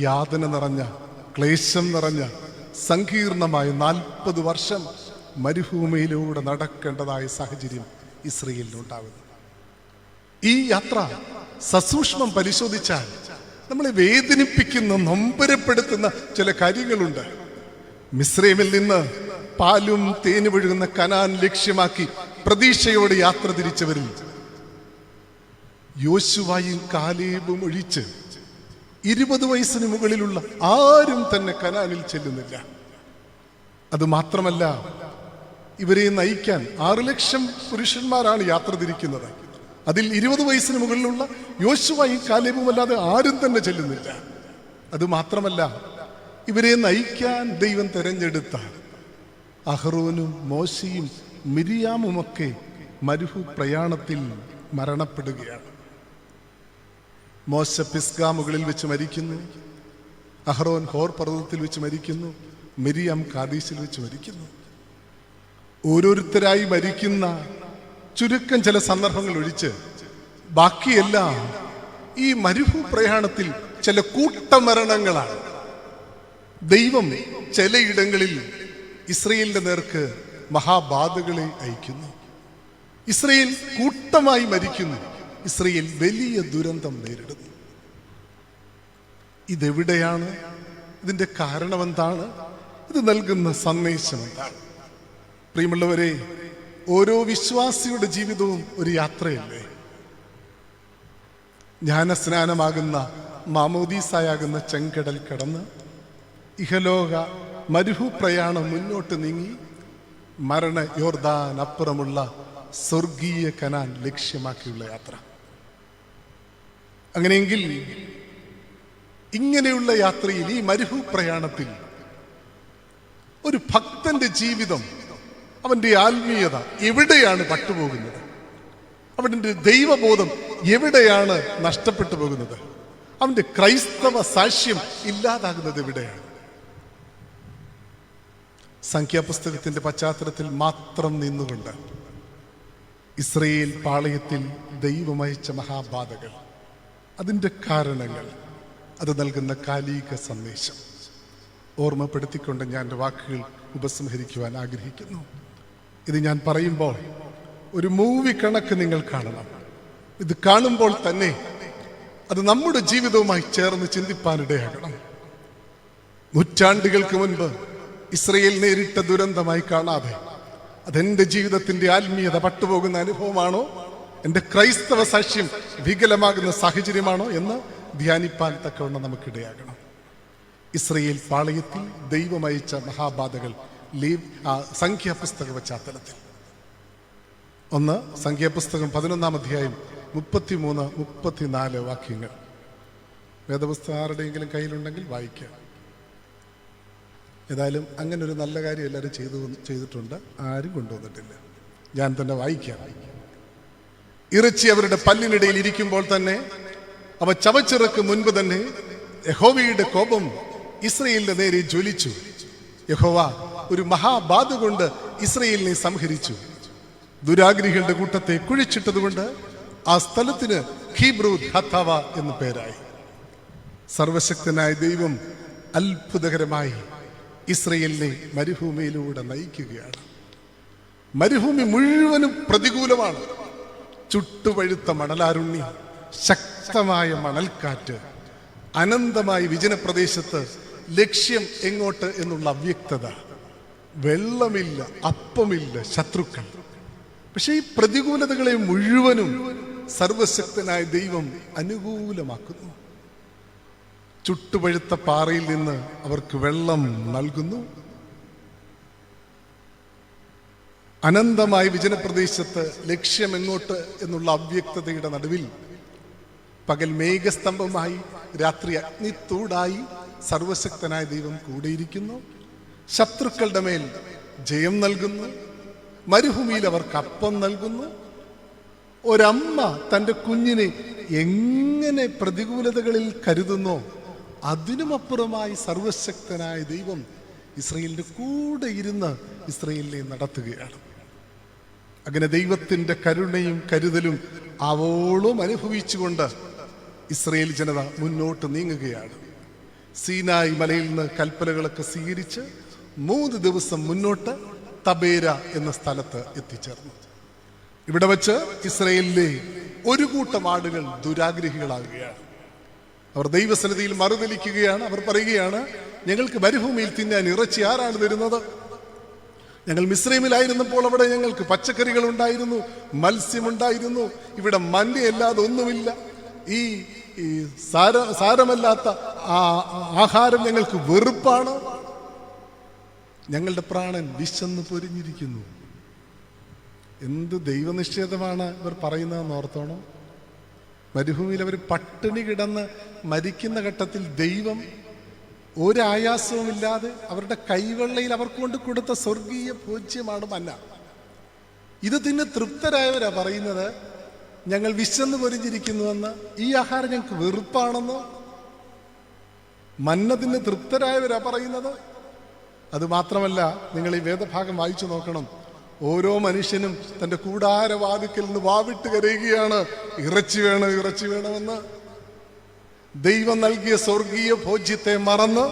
യാതന നിറഞ്ഞ, ക്ലേശം നിറഞ്ഞ സങ്കീർണമായ 40 വർഷം മരുഭൂമിയിലൂടെ നടക്കേണ്ടതായ സാഹചര്യം ഇസ്രായേലിനുണ്ടാകുന്നു. ഈ യാത്ര സസൂക്ഷ്മം പരിശോധിച്ചാൽ നമ്മളെ വേദനിപ്പിക്കുന്ന, നൊമ്പരപ്പെടുത്തുന്ന ചില കാര്യങ്ങളുണ്ട്. മിസ്രൈമിൽ നിന്ന് പാലും തേനും ഒഴുകുന്ന കനാൻ ലക്ഷ്യമാക്കി പ്രതീക്ഷയോടെ യാത്ര തിരിച്ചവരിൽ യോശുവയും കാലേബും ഒഴിച്ച് 20 വയസ്സിന് മുകളിലുള്ള ആരും തന്നെ കനാനിൽ ചെല്ലുന്നില്ല. അത് മാത്രമല്ല, ഇവരെ നയിക്കാൻ 6 ലക്ഷം പുരുഷന്മാരാണ് യാത്ര തിരിക്കുന്നത്. അതിൽ 20 വയസ്സിന് മുകളിലുള്ള യോശുവയും കാലേബും അല്ലാതെ ആരും തന്നെ ചെല്ലുന്നില്ല. അത് മാത്രമല്ല, ഇവരെ നയിക്കാൻ ദൈവം തെരഞ്ഞെടുത്ത അഹ്റോനും മോശയും മിരിയാമുമൊക്കെ മരുഭൂ പ്രയാണത്തിൽ മരണപ്പെടുകയാണ്. മോശ പിസ്ഗാ മുകളിൽ വെച്ച് മരിക്കുന്നു, അഹ്റോൻ ഹോർ പർവ്വതത്തിൽ വെച്ച് മരിക്കുന്നു, മിരിയാം കാദീസിൽ വെച്ച് മരിക്കുന്നു. ഓരോരുത്തരായി മരിക്കുന്ന ചുരുക്കം ചില സന്ദർഭങ്ങൾ ഒഴിച്ച് ബാക്കിയെല്ലാം ഈ മരുഭൂ പ്രയാണത്തിൽ ചില കൂട്ടമരണങ്ങളാണ്. ദൈവം ചിലയിടങ്ങളിൽ ഇസ്രായേലിന്റെ നേർക്ക് മഹാബാധകളെ അയക്കുന്നു. ഇസ്രായേൽ കൂട്ടമായി മരിക്കുന്നു. ഇസ്രായേൽ വലിയ ദുരന്തം നേരിടുന്നു. ഇതെവിടെയാണ്? ഇതിന്റെ കാരണം എന്താണ്? ഇത് നൽകുന്ന സന്ദേശം എന്താണ്? പ്രിയമുള്ളവരെ, ഓരോ വിശ്വാസിയുടെ ജീവിതവും ഒരു യാത്രയല്ലേ? ജ്ഞാനസ്നാനമാകുന്ന, മാമോദീസായാകുന്ന ചെങ്കടൽ കടന്ന് ഇഹലോക മരുഭൂ പ്രയാണം മുന്നോട്ട് നീങ്ങി മരണ യോർദാൻ അപ്പുറമുള്ള സ്വർഗീയ കനാൻ ലക്ഷ്യമാക്കിയുള്ള യാത്ര. അങ്ങനെയെങ്കിൽ ഇങ്ങനെയുള്ള യാത്രയിൽ, ഈ മരുഭൂ പ്രയാണത്തിൽ ഒരു ഭക്തന്റെ ജീവിതം, അവന്റെ ആത്മീയത എവിടെയാണ് പട്ടുപോകുന്നത്? അവന്റെ ദൈവബോധം എവിടെയാണ് നഷ്ടപ്പെട്ടു പോകുന്നത്? അവന്റെ ക്രൈസ്തവ സാക്ഷ്യം ഇല്ലാതാകുന്നത് എവിടെയാണ്? സംഖ്യാപുസ്തകത്തിന്റെ പശ്ചാത്തലത്തിൽ മാത്രം നിന്നുകൊണ്ട് ഇസ്രായേൽ പാളയത്തിൽ ദൈവമയച്ച മഹാബാധകൾ, അതിൻ്റെ കാരണങ്ങൾ, അത് നൽകുന്ന കാലിക സന്ദേശം ഓർമ്മപ്പെടുത്തിക്കൊണ്ട് ഞാൻ എൻ്റെ വാക്കുകൾ ഉപസംഹരിക്കുവാൻ ആഗ്രഹിക്കുന്നു. ഇത് ഞാൻ പറയുമ്പോൾ ഒരു മൂവി കണക്ക് നിങ്ങൾ കാണണം. ഇത് കാണുമ്പോൾ തന്നെ അത് നമ്മുടെ ജീവിതവുമായി ചേർന്ന് ചിന്തിപ്പാനിടയാകണം. നൂറ്റാണ്ടുകൾക്ക് മുൻപ് ഇസ്രായേൽ നേരിട്ട ദുരന്തമായി കാണാതെ അതെന്റെ ജീവിതത്തിന്റെ ആത്മീയത പട്ടുപോകുന്ന അനുഭവമാണോ, എൻ്റെ ക്രൈസ്തവ സാക്ഷ്യം വികലമാകുന്ന സാഹചര്യമാണോ എന്ന് ധ്യാനിപ്പാൻ തക്കവണ്ണം നമുക്കിടയാകണം. ഇസ്രായേൽ പാളയത്തിൽ ദൈവമയച്ച മഹാബാധകൾ സംഖ്യാപുസ്തക പശ്ചാത്തലത്തിൽ. ഒന്ന്, സംഖ്യാപുസ്തകം 11-ാം അധ്യായം 33-34 വാക്യങ്ങൾ. വേദപുസ്തകം ആരുടെയെങ്കിലും കയ്യിലുണ്ടെങ്കിൽ വായിക്കാം. ഏതായാലും അങ്ങനെ ഒരു നല്ല കാര്യം എല്ലാവരും ചെയ്തിട്ടുണ്ട്, ആരും കൊണ്ടുവന്നിട്ടില്ല. ഞാൻ തന്നെ വായിക്കാം. ഇറച്ചി അവരുടെ പല്ലിനിടയിൽ ഇരിക്കുമ്പോൾ തന്നെ, അവ ചവച്ചിറക്ക് മുൻപ് തന്നെ യഹോവയുടെ കോപം ഇസ്രായേലിന്റെ നേരെ ജ്വലിച്ചു. യഹോവ ഒരു മഹാബാധ കൊണ്ട് ഇസ്രായേലിനെ സംഹരിച്ചു. ദുരാഗ്രഹികളുടെ കൂട്ടത്തെ കുഴിച്ചിട്ടതുകൊണ്ട് ആ സ്ഥലത്തിന് ഹീബ്രൂത്ത് ഹത്താവ എന്ന് പേരായി. സർവശക്തനായ ദൈവം അത്ഭുതകരമായി ഇസ്രായേലിനെ മരുഭൂമിയിലൂടെ നയിക്കുകയാണ്. മരുഭൂമി മുഴുവനും പ്രതികൂലമാണ്. ചുട്ടുപഴുത്ത മണലാരുണ്യം, ശക്തമായ മണൽക്കാറ്റ്, അനന്തമായ വിജനപ്രദേശത്ത് ലക്ഷ്യം എങ്ങോട്ട് എന്നുള്ള അവ്യക്തത, വെള്ളമില്ല, അപ്പമില്ല, ശത്രുക്കൾ. പക്ഷെ ഈ പ്രതികൂലതകളെ മുഴുവനും സർവശക്തനായ ദൈവം അനുകൂലമാക്കുന്നു. ചുട്ടുപഴുത്ത പാറയിൽ നിന്ന് അവർക്ക് വെള്ളം നൽകുന്നു. അനന്തമായ വിജനപ്രദേശത്ത് ലക്ഷ്യം എങ്ങോട്ട് എന്നുള്ള അവ്യക്തതയുടെ നടുവിൽ പകൽ മേഘസ്തംഭമായി, രാത്രി അഗ്നിത്തൂടായി സർവശക്തനായ ദൈവം കൂടെയിരിക്കുന്നു. ശത്രുക്കളുടെ മേൽ ജയം നൽകുന്നു. മരുഭൂമിയിൽ അവർക്ക് അപ്പം നൽകുന്നു. ഒരമ്മ തൻ്റെ കുഞ്ഞിനെ എങ്ങനെ പ്രതികൂലതകളിൽ കരുതുന്നോ അതിനുമപ്പുറമായി സർവശക്തനായ ദൈവം ഇസ്രായേലിന്റെ കൂടെ ഇരുന്ന് ഇസ്രായേലിനെ നടത്തുകയാണ്. അങ്ങനെ ദൈവത്തിന്റെ കരുണയും കരുതലും ആവോളം അനുഭവിച്ചുകൊണ്ട് ഇസ്രായേൽ ജനത മുന്നോട്ട് നീങ്ങുകയാണ്. സീനായി മലയിൽ നിന്ന് കൽപ്പനകളൊക്കെ സ്വീകരിച്ച് 3 ദിവസം മുന്നോട്ട് തബേര എന്ന സ്ഥലത്ത് എത്തിച്ചേർന്നു. ഇവിടെ വച്ച് ഇസ്രയേലിലെ ഒരു കൂട്ടം ആടുകൾ ദുരാഗ്രഹികളാകുകയാണ്. അവർ ദൈവസന്നിധിയിൽ മറുതലിക്കുകയാണ്. അവർ പറയുകയാണ്, ഞങ്ങൾക്ക് മരുഭൂമിയിൽ തിന്നാൻ ഇറച്ചി ആരാണ് തരുന്നത്? ഞങ്ങൾ മിസ്രൈമിലായിരുന്നപ്പോൾ അവിടെ ഞങ്ങൾക്ക് പച്ചക്കറികൾ ഉണ്ടായിരുന്നു, മത്സ്യമുണ്ടായിരുന്നു. ഇവിടെ മഞ്ഞയല്ലാതെ ഒന്നുമില്ല. ഈ സാരമല്ലാത്ത ആഹാരം ഞങ്ങൾക്ക് വെറുപ്പാണ്. ഞങ്ങളുടെ പ്രാണൻ വിശന്ന് പൊരിഞ്ഞിരിക്കുന്നു. എന്ത് ദൈവനിഷേധമാണ് ഇവർ പറയുന്നതെന്ന് ഓർത്തോണം. മരുഭൂമിയിൽ അവർ പട്ടിണി കിടന്ന് മരിക്കുന്ന ഘട്ടത്തിൽ ദൈവം ഒരായാസവുമില്ലാതെ അവരുടെ കൈവെള്ളയിൽ അവർക്ക് കൊണ്ട് കൊടുത്ത സ്വർഗീയ ഭോജ്യമാണ് മന്ന. ഇത് തിന്ന് തൃപ്തരായവരാ പറയുന്നത്, ഞങ്ങൾ വിശന്ന് പൊരിഞ്ഞിരിക്കുന്നുവെന്ന്. ഈ ആഹാരം ഞങ്ങൾക്ക് വെറുപ്പാണെന്ന് മന്ന തിന്ന് തൃപ്തരായവരാ പറയുന്നത്. അത് മാത്രമല്ല, നിങ്ങൾ ഈ വേദഭാഗം വായിച്ചു നോക്കണം. ഓരോ മനുഷ്യനും തൻ്റെ കൂടാരവാതിക്കൽ നിന്ന് വാവിട്ട് കരയുകയാണ്, ഇറച്ചി വേണം, ഇറച്ചി വേണമെന്ന്. ദൈവം നൽകിയ സ്വർഗീയ ഭോജ്യത്തെ മറന്ന്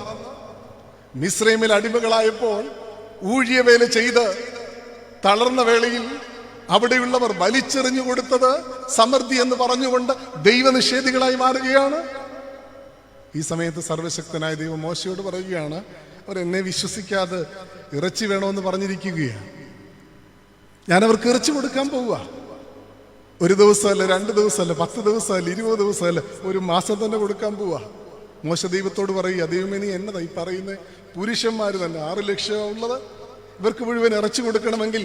മിസ്രൈമിൽ അടിമകളായപ്പോൾ ഊഴിയവേല ചെയ്ത് തളർന്ന വേളയിൽ അവിടെയുള്ളവർ വലിച്ചെറിഞ്ഞു കൊടുത്തത് സമൃദ്ധി എന്ന് പറഞ്ഞുകൊണ്ട് ദൈവനിഷേധികളായി മാറുകയാണ്. ഈ സമയത്ത് സർവശക്തനായ ദൈവം മോശയോട് പറയുകയാണ്, അവർ എന്നെ വിശ്വസിക്കാതെ ഇറച്ചി വേണമെന്ന് പറഞ്ഞിരിക്കുകയാണ്. ഞാൻ അവർക്ക് ഇറച്ചി കൊടുക്കാൻ പോവുക. 1 ദിവസമല്ല, 2 ദിവസമല്ല, 10 ദിവസമല്ല, 20 ദിവസമല്ല, 1 മാസം തന്നെ കൊടുക്കാൻ പോവാ. മോശ ദൈവത്തോട് പറയുക, ദൈവമേ നീ എന്നതായി പറയുന്നത്? പുരുഷന്മാർ തന്നെ 6 ലക്ഷം ഉള്ളത്, ഇവർക്ക് മുഴുവൻ ഇറച്ചി കൊടുക്കണമെങ്കിൽ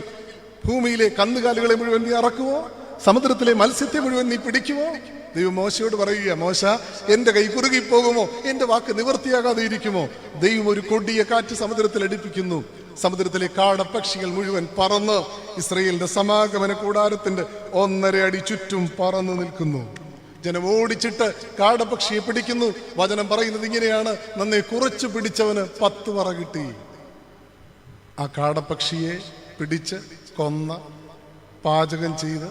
ഭൂമിയിലെ കന്നുകാലികളെ മുഴുവൻ നീ അറക്കുമോ? സമുദ്രത്തിലെ മത്സ്യത്തെ മുഴുവൻ നീ പിടിക്കുമോ? ദൈവം മോശയോട് പറയുക, മോശ എന്റെ കൈ കുറുകിപ്പോകുമോ? എന്റെ വാക്ക് നിവൃത്തിയാകാതെ ഇരിക്കുമോ? ദൈവം ഒരു കൊടിയ കാറ്റ് സമുദ്രത്തിൽ അടിപ്പിക്കുന്നു. സമുദ്രത്തിലെ കാടപ്പക്ഷികൾ മുഴുവൻ പറന്ന് ഇസ്രയേലിന്റെ സമാഗമന കൂടാരത്തിന്റെ 1.5 അടി ചുറ്റും പറന്നു നിൽക്കുന്നു. ജനം ഓടിച്ചിട്ട് കാടപ്പക്ഷിയെ പിടിക്കുന്നു. വചനം പറയുന്നത് ഇങ്ങനെയാണ്, നന്നെ കുറച്ചു പിടിച്ചവന് 10 പറ കിട്ടി. ആ കാടപ്പക്ഷിയെ പിടിച്ച് കൊന്ന പാചകം ചെയ്ത്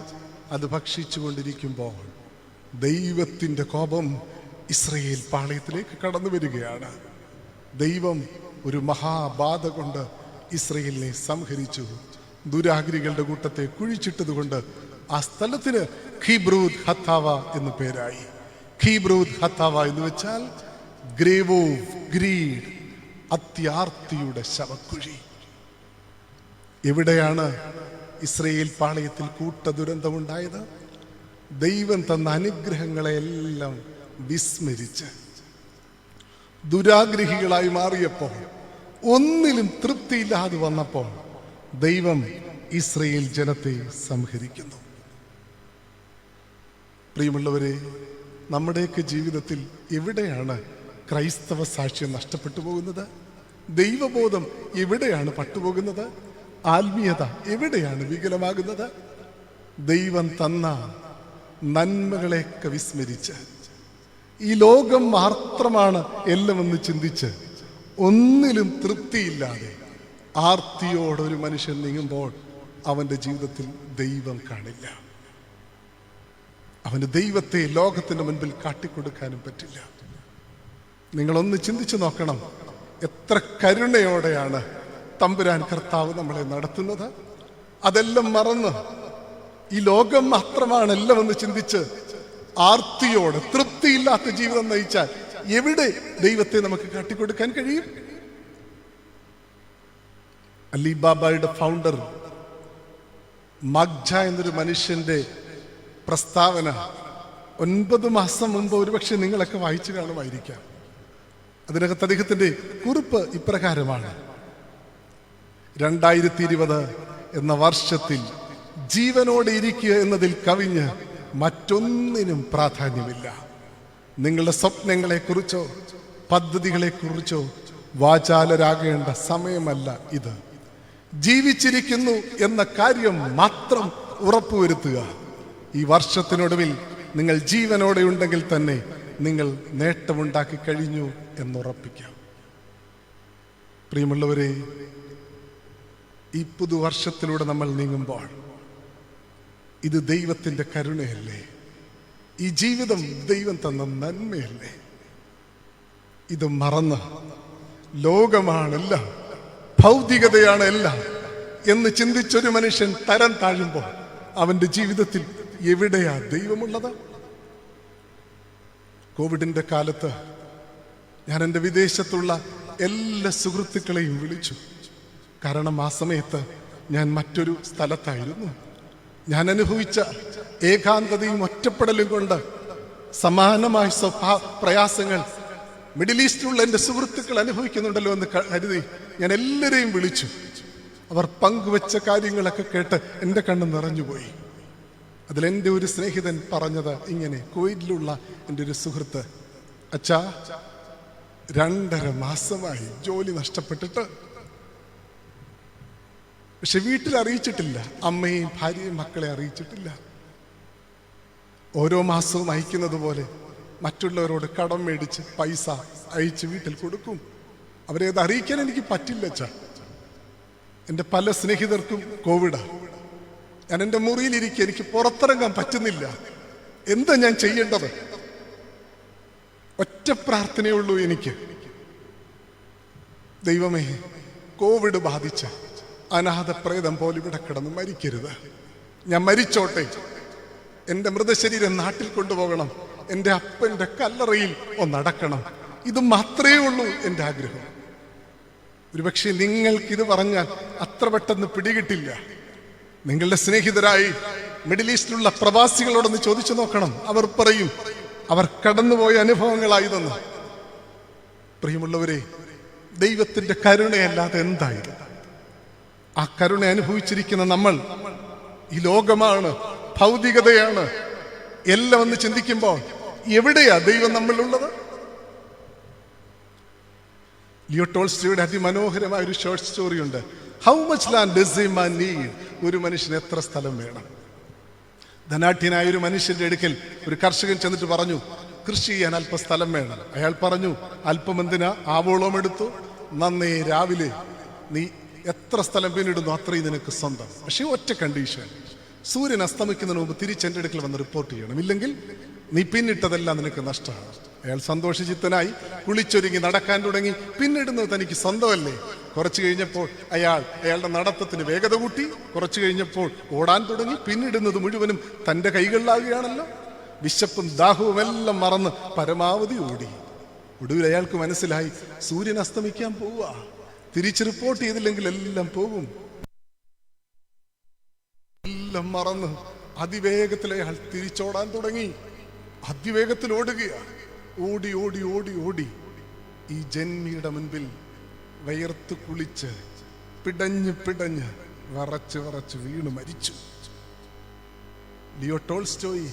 അത് ഭക്ഷിച്ചു കൊണ്ടിരിക്കുമ്പോൾ ദൈവത്തിന്റെ കോപം ഇസ്രയേൽ പാളയത്തിലേക്ക് കടന്നു വരികയാണ്. ദൈവം ഒരു മഹാബാധ കൊണ്ട് ഇസ്രയേലിനെ സംഹരിച്ചു. ദുരാഗ്രികളുടെ കൂട്ടത്തെ കുഴിച്ചിട്ടത് കൊണ്ട് ആ സ്ഥലത്തിന് ഖീബ്രൂത്ത് ഹത്താവ എന്ന് പേരായി. ഖീബ്രൂത്ത് ഹത്താവ എന്ന് വെച്ചാൽ ഗ്രേവ് ഓഫ് ഗ്രീഡ്, അത്യാർത്തിയുടെ ശവക്കുഴി. എവിടെയാണ് ഇസ്രയേൽ പാളയത്തിൽ കൂട്ടദുരന്തമുണ്ടായത്? ദൈവം തന്ന അനുഗ്രഹങ്ങളെല്ലാം വിസ്മരിച്ച് ദുരാഗ്രഹികളായി മാറിയപ്പോൾ, ഒന്നിലും തൃപ്തിയില്ലാതെ വന്നപ്പോൾ ദൈവം ഇസ്രയേൽ ജനത്തെ സംഹരിക്കുന്നു. പ്രിയമുള്ളവരെ, നമ്മുടെയൊക്കെ ജീവിതത്തിൽ എവിടെയാണ് ക്രൈസ്തവ സാക്ഷ്യം നഷ്ടപ്പെട്ടു പോകുന്നത്? ദൈവബോധം എവിടെയാണ് പട്ടുപോകുന്നത്? ആത്മീയത എവിടെയാണ് വികലമാകുന്നത്? ദൈവം തന്ന നന്മകളെയൊക്കെ വിസ്മരിച്ച് ഈ ലോകം മാത്രമാണ് എല്ലാമെന്ന് ചിന്തിച്ച് ഒന്നിലും തൃപ്തിയില്ലാതെ ആർത്തിയോടൊരു മനുഷ്യൻ നീങ്ങുമ്പോൾ അവന്റെ ജീവിതത്തിൽ ദൈവം കാണില്ല. അവന് ദൈവത്തെ ലോകത്തിന്റെ മുൻപിൽ കാട്ടിക്കൊടുക്കാനും പറ്റില്ല. നിങ്ങളൊന്ന് ചിന്തിച്ചു നോക്കണം, എത്ര കരുണയോടെയാണ് തമ്പുരാൻ കർത്താവ് നമ്മളെ നടത്തുന്നത്. അതെല്ലാം മറന്ന് ഈ ലോകം മാത്രമാണ് എല്ലാമെന്ന് ചിന്തിച്ച് ആർത്തിയോടെ തൃപ്തിയില്ലാത്ത ജീവിതം നയിച്ചാൽ എവിടെ ദൈവത്തെ നമുക്ക് കാട്ടിക്കൊടുക്കാൻ കഴിയും? അലിബാബയുടെ ഫൗണ്ടർ മഗ്ജ എന്നൊരു മനുഷ്യന്റെ പ്രസ്താവന 9 മാസം മുമ്പ് ഒരുപക്ഷെ നിങ്ങളൊക്കെ വായിച്ചു കാണുമായിരിക്കാം. അതിനകത്ത് അദ്ദേഹത്തിന്റെ കുറിപ്പ് ഇപ്രകാരമാണ്: 2020 എന്ന വർഷത്തിൽ ജീവനോടെ ഇരിക്കുക എന്നതിൽ കവിഞ്ഞ് മറ്റൊന്നിനും പ്രാധാന്യമില്ല. നിങ്ങളുടെ സ്വപ്നങ്ങളെക്കുറിച്ചോ പദ്ധതികളെക്കുറിച്ചോ വാചാലരാകേണ്ട സമയമല്ല ഇത്. ജീവിച്ചിരിക്കുന്നു എന്ന കാര്യം മാത്രം ഉറപ്പുവരുത്തുക. ഈ വർഷത്തിനൊടുവിൽ നിങ്ങൾ ജീവനോടെ ഉണ്ടെങ്കിൽ തന്നെ നിങ്ങൾ നേട്ടമുണ്ടാക്കി കഴിഞ്ഞു എന്നുറപ്പിക്കാം. പ്രിയമുള്ളവരെ, ഈ പുതുവർഷത്തിലൂടെ നമ്മൾ നീങ്ങുമ്പോൾ ഇത് ദൈവത്തിന്റെ കരുണയല്ലേ? ഈ ജീവിതം ദൈവം തന്ന നന്മയല്ലേ? ഇത് മറന്ന് ലോകമാണെല്ലാം, ഭൗതികതയാണ് എല്ലാം എന്ന് ചിന്തിച്ചൊരു മനുഷ്യൻ തരം താഴുമ്പോൾ അവന്റെ ജീവിതത്തിൽ എവിടെയാ ദൈവമുള്ളത്? കോവിഡിന്റെ കാലത്ത് ഞാൻ എൻ്റെ വിദേശത്തുള്ള എല്ലാ സുഹൃത്തുക്കളെയും വിളിച്ചു. കാരണം ആ സമയത്ത് ഞാൻ മറ്റൊരു സ്ഥലത്തായിരുന്നു. ഞാൻ അനുഭവിച്ച ഏകാന്തതയും ഒറ്റപ്പെടലും കൊണ്ട് സമാനമായ പ്രയാസങ്ങൾ മിഡിൽ ഈസ്റ്റിലുള്ള എൻ്റെ സുഹൃത്തുക്കൾ അനുഭവിക്കുന്നുണ്ടല്ലോ എന്ന് കരുതി ഞാൻ എല്ലാവരെയും വിളിച്ചു. അവർ പങ്കുവെച്ച കാര്യങ്ങളൊക്കെ കേട്ട് എൻ്റെ കണ്ണ് നിറഞ്ഞുപോയി. അതിലെൻ്റെ ഒരു സ്നേഹിതൻ പറഞ്ഞത് ഇങ്ങനെ, കുവൈറ്റിലുള്ള എൻ്റെ ഒരു സുഹൃത്ത്, അച്ഛാ 2.5 മാസമായി ജോലി നഷ്ടപ്പെട്ടിട്ട്, പക്ഷെ വീട്ടിൽ അറിയിച്ചിട്ടില്ല, അമ്മയും ഭാര്യയും മക്കളെ അറിയിച്ചിട്ടില്ല. ഓരോ മാസവും അയക്കുന്നത് പോലെ മറ്റുള്ളവരോട് കടം മേടിച്ച് പൈസ അയച്ച് വീട്ടിൽ കൊടുക്കും. അവരെ അത് അറിയിക്കാൻ എനിക്ക് പറ്റില്ല അച്ഛാ. എൻ്റെ പല സ്നേഹിതർക്കും കോവിഡാ. ഞാൻ എൻ്റെ മുറിയിലിരിക്കുക, എനിക്ക് പുറത്തിറങ്ങാൻ പറ്റുന്നില്ല. എന്താ ഞാൻ ചെയ്യേണ്ടത്? ഒറ്റ പ്രാർത്ഥനയുള്ളൂ എനിക്ക്, ദൈവമേ, കോവിഡ് ബാധിച്ച അനാഥ പ്രേതം പോലെ ഇവിടെ കിടന്ന് മരിക്കരുത്. ഞാൻ മരിച്ചോട്ടെ, എൻ്റെ മൃതശരീരം നാട്ടിൽ കൊണ്ടുപോകണം, എൻ്റെ അപ്പൻ്റെ കല്ലറയിൽ ഒന്നടക്കണം. ഇത് മാത്രമേ ഉള്ളൂ എൻ്റെ ആഗ്രഹം. ഒരുപക്ഷെ നിങ്ങൾക്കിത് പറഞ്ഞാൽ അത്ര പെട്ടെന്ന് പിടികിട്ടില്ല. നിങ്ങളുടെ സ്നേഹിതരായി മിഡിൽ ഈസ്റ്റിലുള്ള പ്രവാസികളോടൊന്ന് ചോദിച്ചു നോക്കണം. അവർ പറയും അവർ കടന്നുപോയ അനുഭവങ്ങളായതെന്ന്. പ്രിയമുള്ളവരെ, ദൈവത്തിന്റെ കരുണയല്ലാതെ എന്തായിരുന്നു? ആ കരുണ അനുഭവിച്ചിരിക്കുന്ന നമ്മൾ, ഈ ലോകമാണ്, ഭൗതികതയാണ് എല്ലാം എന്ന് ചിന്തിക്കുമ്പോൾ എവിടെയാ ദൈവം നമ്മളുള്ളത്? ലിയോ ടോൾസ്റ്റോയുടെ അതിമനോഹരമായ ഒരു ഷോർട്ട് സ്റ്റോറി ഉണ്ട്, how much land does a man need? ഒരു മനുഷ്യന് എത്ര സ്ഥലം വേണം? ധനാഢ്യനായ ഒരു മനുഷ്യന്റെ അടുക്കൽ ഒരു കർഷകൻ ചെന്നിട്ട് പറഞ്ഞു, കൃഷി ചെയ്യാൻ അല്പ സ്ഥലം വേണം. അയാൾ പറഞ്ഞു, അല്പം എന്തിനാ? ആവോളം എടുത്തു, നന്നേ രാവിലെ നീ എത്ര സ്ഥലം പിന്നിടുന്നു അത്രയും നിനക്ക് സ്വന്തം. പക്ഷേ ഒറ്റ കണ്ടീഷൻ, സൂര്യൻ അസ്തമിക്കുന്നതിന് മുമ്പ് തിരിച്ച് എൻ്റെ അടുക്കൽ വന്ന് റിപ്പോർട്ട് ചെയ്യണം, ഇല്ലെങ്കിൽ നീ പിന്നിട്ടതെല്ലാം നിനക്ക് നഷ്ടമാണ്. അയാൾ സന്തോഷചിത്തനായി കുളിച്ചൊരുങ്ങി നടക്കാൻ തുടങ്ങി. പിന്നിടുന്നത് തനിക്ക് സ്വന്തമല്ലേ? കുറച്ചു കഴിഞ്ഞപ്പോൾ അയാളുടെ നടത്തത്തിന് വേഗത കൂട്ടി. കുറച്ചു കഴിഞ്ഞപ്പോൾ ഓടാൻ തുടങ്ങി. പിന്നിടുന്നത് മുഴുവനും തൻ്റെ കൈകളിലാകുകയാണല്ലോ. വിശപ്പും ദാഹവും എല്ലാം മറന്ന് പരമാവധി ഓടി. ഒടുവിൽ അയാൾക്ക് മനസ്സിലായി, സൂര്യൻ അസ്തമിക്കാൻ പോവുക, തിരിച്ച് റിപ്പോർട്ട് ചെയ്തില്ലെങ്കിൽ എല്ലാം പോകും. എല്ലാം മറന്ന് അതിവേഗത്തിൽ അയാൾ തിരിച്ചോടാൻ തുടങ്ങി. അതിവേഗത്തിൽ ഓടുകയാണ്. ഓടി ഓടി ഓടി ഓടി ഈ ജന്മിയുടെ മുൻപിൽ വയർത്ത് കുളിച്ച് പിടഞ്ഞ് പിടഞ്ഞ് വിറച്ച് വിറച്ച് വീണ് മരിച്ചു. ലിയോ ടോൾസ്റ്റോയ്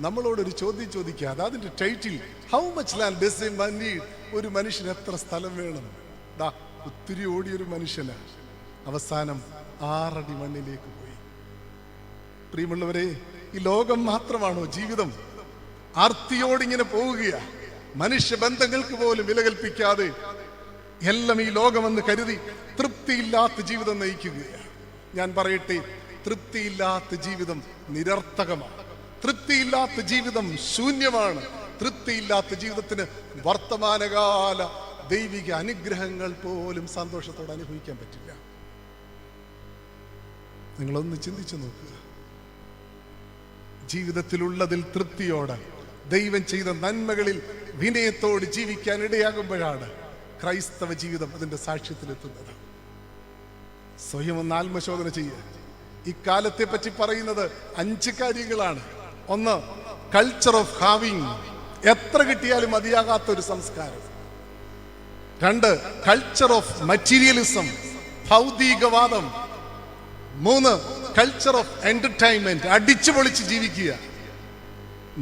നമ്മളോടൊരു ചോദ്യം ചോദിക്കുക, അതിന്റെ title, how much land does a man need? ഒരു മനുഷ്യന് എത്ര സ്ഥലം വേണം? ഒത്തിരി ഓടിയൊരു മനുഷ്യന് അവസാനം 6 അടി മണ്ണിലേക്ക് പോയി. പ്രിയമുള്ളവരെ, ഈ ലോകം മാത്രമാണോ ജീവിതം? ആർത്തിയോടിങ്ങനെ പോവുകയാ. മനുഷ്യ ബന്ധങ്ങൾക്ക് പോലും വില കൽപ്പിക്കാതെ എല്ലാം ഈ ലോകമെന്ന് കരുതി തൃപ്തിയില്ലാത്ത ജീവിതം നയിക്കുകയാണ്. ഞാൻ പറയട്ടെ, തൃപ്തിയില്ലാത്ത ജീവിതം നിരർത്ഥകമാണ്. തൃപ്തിയില്ലാത്ത ജീവിതം ശൂന്യമാണ്. തൃപ്തിയില്ലാത്ത ജീവിതത്തിന് വർത്തമാനകാല ദൈവിക അനുഗ്രഹങ്ങൾ പോലും സന്തോഷത്തോടെ അനുഭവിക്കാൻ പറ്റില്ല. നിങ്ങളൊന്ന് ചിന്തിച്ചു നോക്കുക. ജീവിതത്തിലുള്ളതിൽ തൃപ്തിയോടെ ദൈവം ചെയ്ത നന്മകളിൽ വിനയത്തോട് ജീവിക്കാൻ ഇടയാകുമ്പോഴാണ് ക്രൈസ്തവ ജീവിതം അതിന്റെ സാക്ഷ്യത്തിലെത്തുന്നത്. സ്വയം ഒന്ന് ആത്മശോധന ചെയ്യുക. ഈ കാലത്തെ പറ്റി പറയുന്നത് 5 കാര്യങ്ങളാണ്. 1, കൾച്ചർ ഓഫ് ഹാവിങ്, എത്ര കിട്ടിയാലും മതിയാകാത്ത ഒരു സംസ്കാരം. 2, കൾച്ചർ ഓഫ് മറ്റീരിയലിസം, ഭൗതികവാദം. 3, കൾച്ചർ ഓഫ് എന്റർടൈൻമെന്റ്, അടിച്ചു പൊളിച്ച് ജീവിക്കുക.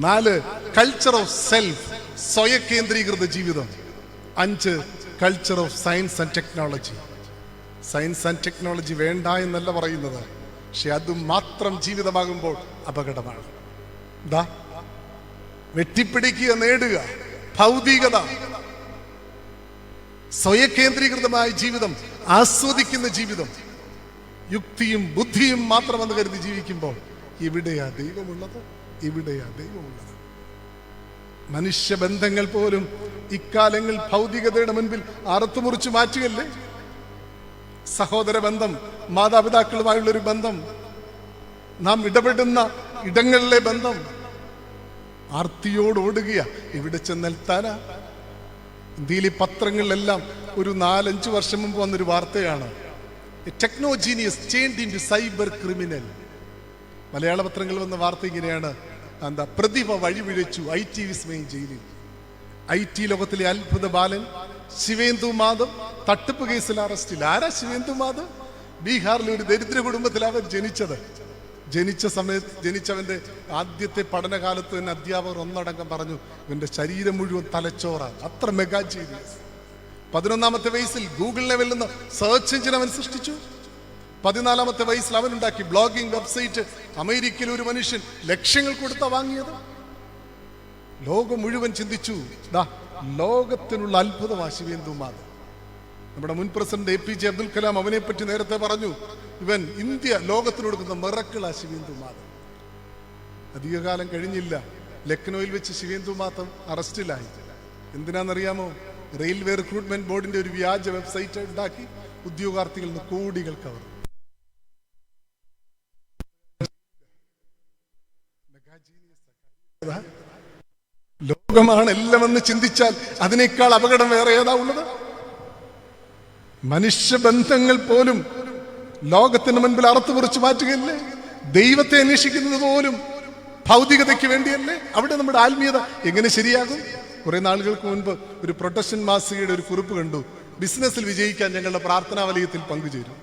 4, കൾച്ചർ ഓഫ് സെൽഫ്, സ്വയകേന്ദ്രീകൃത ജീവിതം. 5, culture of science and technology. Science and technology വേണ്ട എന്നല്ല പറയുന്നത്, പക്ഷെ അത് മാത്രം ജീവിതമാകുമ്പോൾ അപകടമാണ്. വെട്ടിപ്പിടിക്കുക, നേടുക, ഭൗതികത, സ്വയകേന്ദ്രീകൃതമായ ജീവിതം, ആസ്വദിക്കുന്ന ജീവിതം, യുക്തിയും ബുദ്ധിയും മാത്രമെന്ന് കരുതി ജീവിക്കുമ്പോൾ എവിടെയാ ദൈവമുള്ളത്? എവിടെയാ ദൈവമുള്ളത്? മനുഷ്യബന്ധങ്ങൾ പോലും ഇക്കാലങ്ങൾ ഭൗതികതയുടെ മുൻപിൽ അറുത്തുമുറിച്ചു മാറ്റുകയല്ലേ? സഹോദര ബന്ധം, മാതാപിതാക്കളുമായുള്ളൊരു ബന്ധം, നാം ഇടപെടുന്ന ഇടങ്ങളിലെ ബന്ധം ആർത്തിയോട് ഓടുകയാ. എവിടെ ചെന്നെത്താനാ? ഇന്ത്യയിലെ പത്രങ്ങളിലെല്ലാം ഒരു 4-5 വർഷം മുമ്പ് വന്നൊരു വാർത്തയാണ്, ടെക്നോജീനിയസ് ചേഞ്ച്ഡ് ഇൻടു സൈബർ ക്രിമിനൽ. മലയാള പത്രങ്ങളിൽ വന്ന വാർത്ത ഇങ്ങനെയാണ്, പ്രതിഭ വഴിപിഴച്ചു, IT വിസ്മയം ജയിലിൽ. IT ലോകത്തിലെ അത്ഭുത ബാലൻ ശിവേന്ദു മാധവ് തട്ടിപ്പ് കേസിൽ അറസ്റ്റിൽ. ആരാ ശിവേന്ദു മാധവ്? ബീഹാറിലെ ഒരു ദരിദ്ര കുടുംബത്തിൽ അവൻ ജനിച്ചവന്റെ ആദ്യത്തെ പഠനകാലത്ത് തന്നെ അധ്യാപകർ ഒന്നടങ്കം പറഞ്ഞു, ഇവന്റെ ശരീരം മുഴുവൻ തലച്ചോറാണ്. അത്ര മെഗാ ജീനിയസ്. 11ാമത്തെ വയസ്സിൽ ഗൂഗിളിനെ വെല്ലുന്ന സെർച്ച് എഞ്ചിൻ അവൻ സൃഷ്ടിച്ചു. 14ാമത്തെ വയസ്സിൽ അവൻ ഉണ്ടാക്കി ബ്ലോഗിംഗ് വെബ്സൈറ്റ്. അമേരിക്കയിൽ ഒരു മനുഷ്യൻ ലക്ഷങ്ങൾ കൊടുത്ത വാങ്ങിയത്. ലോകം മുഴുവൻ ചിന്തിച്ചു, ലോകത്തിനുള്ള അത്ഭുതമാ ശിവേന്ദു മാധവ്. നമ്മുടെ മുൻ പ്രസിഡന്റ് APJ അബ്ദുൽ കലാം അവനെ പറ്റി നേരത്തെ പറഞ്ഞു, ഇവൻ ഇന്ത്യ ലോകത്തിന് കൊടുക്കുന്ന മിറക്കിളാ ശിവേന്ദു മാധവ്. അധികകാലം കഴിഞ്ഞില്ല, ലക്നൌവിൽ വെച്ച് ശിവേന്ദു മാധവ് അറസ്റ്റിലായി. എന്തിനാണെന്നറിയാമോ? റെയിൽവേ റിക്രൂട്ട്മെന്റ് ബോർഡിന്റെ ഒരു വ്യാജ വെബ്സൈറ്റ് ഉണ്ടാക്കി ഉദ്യോഗാർത്ഥികളിൽ നിന്ന് കോടികൾ കവർന്നു. ലോകമാണ് എല്ലാമെന്ന് ചിന്തിച്ചാൽ അതിനേക്കാൾ അപകടം വേറെ ഏതാ ഉള്ളത്? മനുഷ്യബന്ധങ്ങൾ പോലും ലോകത്തിന് മുൻപിൽ അറുത്തു മുറിച്ചു മാറ്റുകയല്ലേ? ദൈവത്തെ അന്വേഷിക്കുന്നത് പോലും ഭൗതികതയ്ക്ക് വേണ്ടിയല്ലേ? അവിടെ നമ്മുടെ ആത്മീയത എങ്ങനെ ശരിയാകും? കുറെ നാളുകൾക്ക് മുൻപ് ഒരു പ്രൊട്ടക്ഷൻ മാസികയുടെ ഒരു കുറിപ്പ് കണ്ടു, ബിസിനസ്സിൽ വിജയിക്കാൻ ഞങ്ങളുടെ പ്രാർത്ഥനാ വലയത്തിൽ പങ്കുചേരും.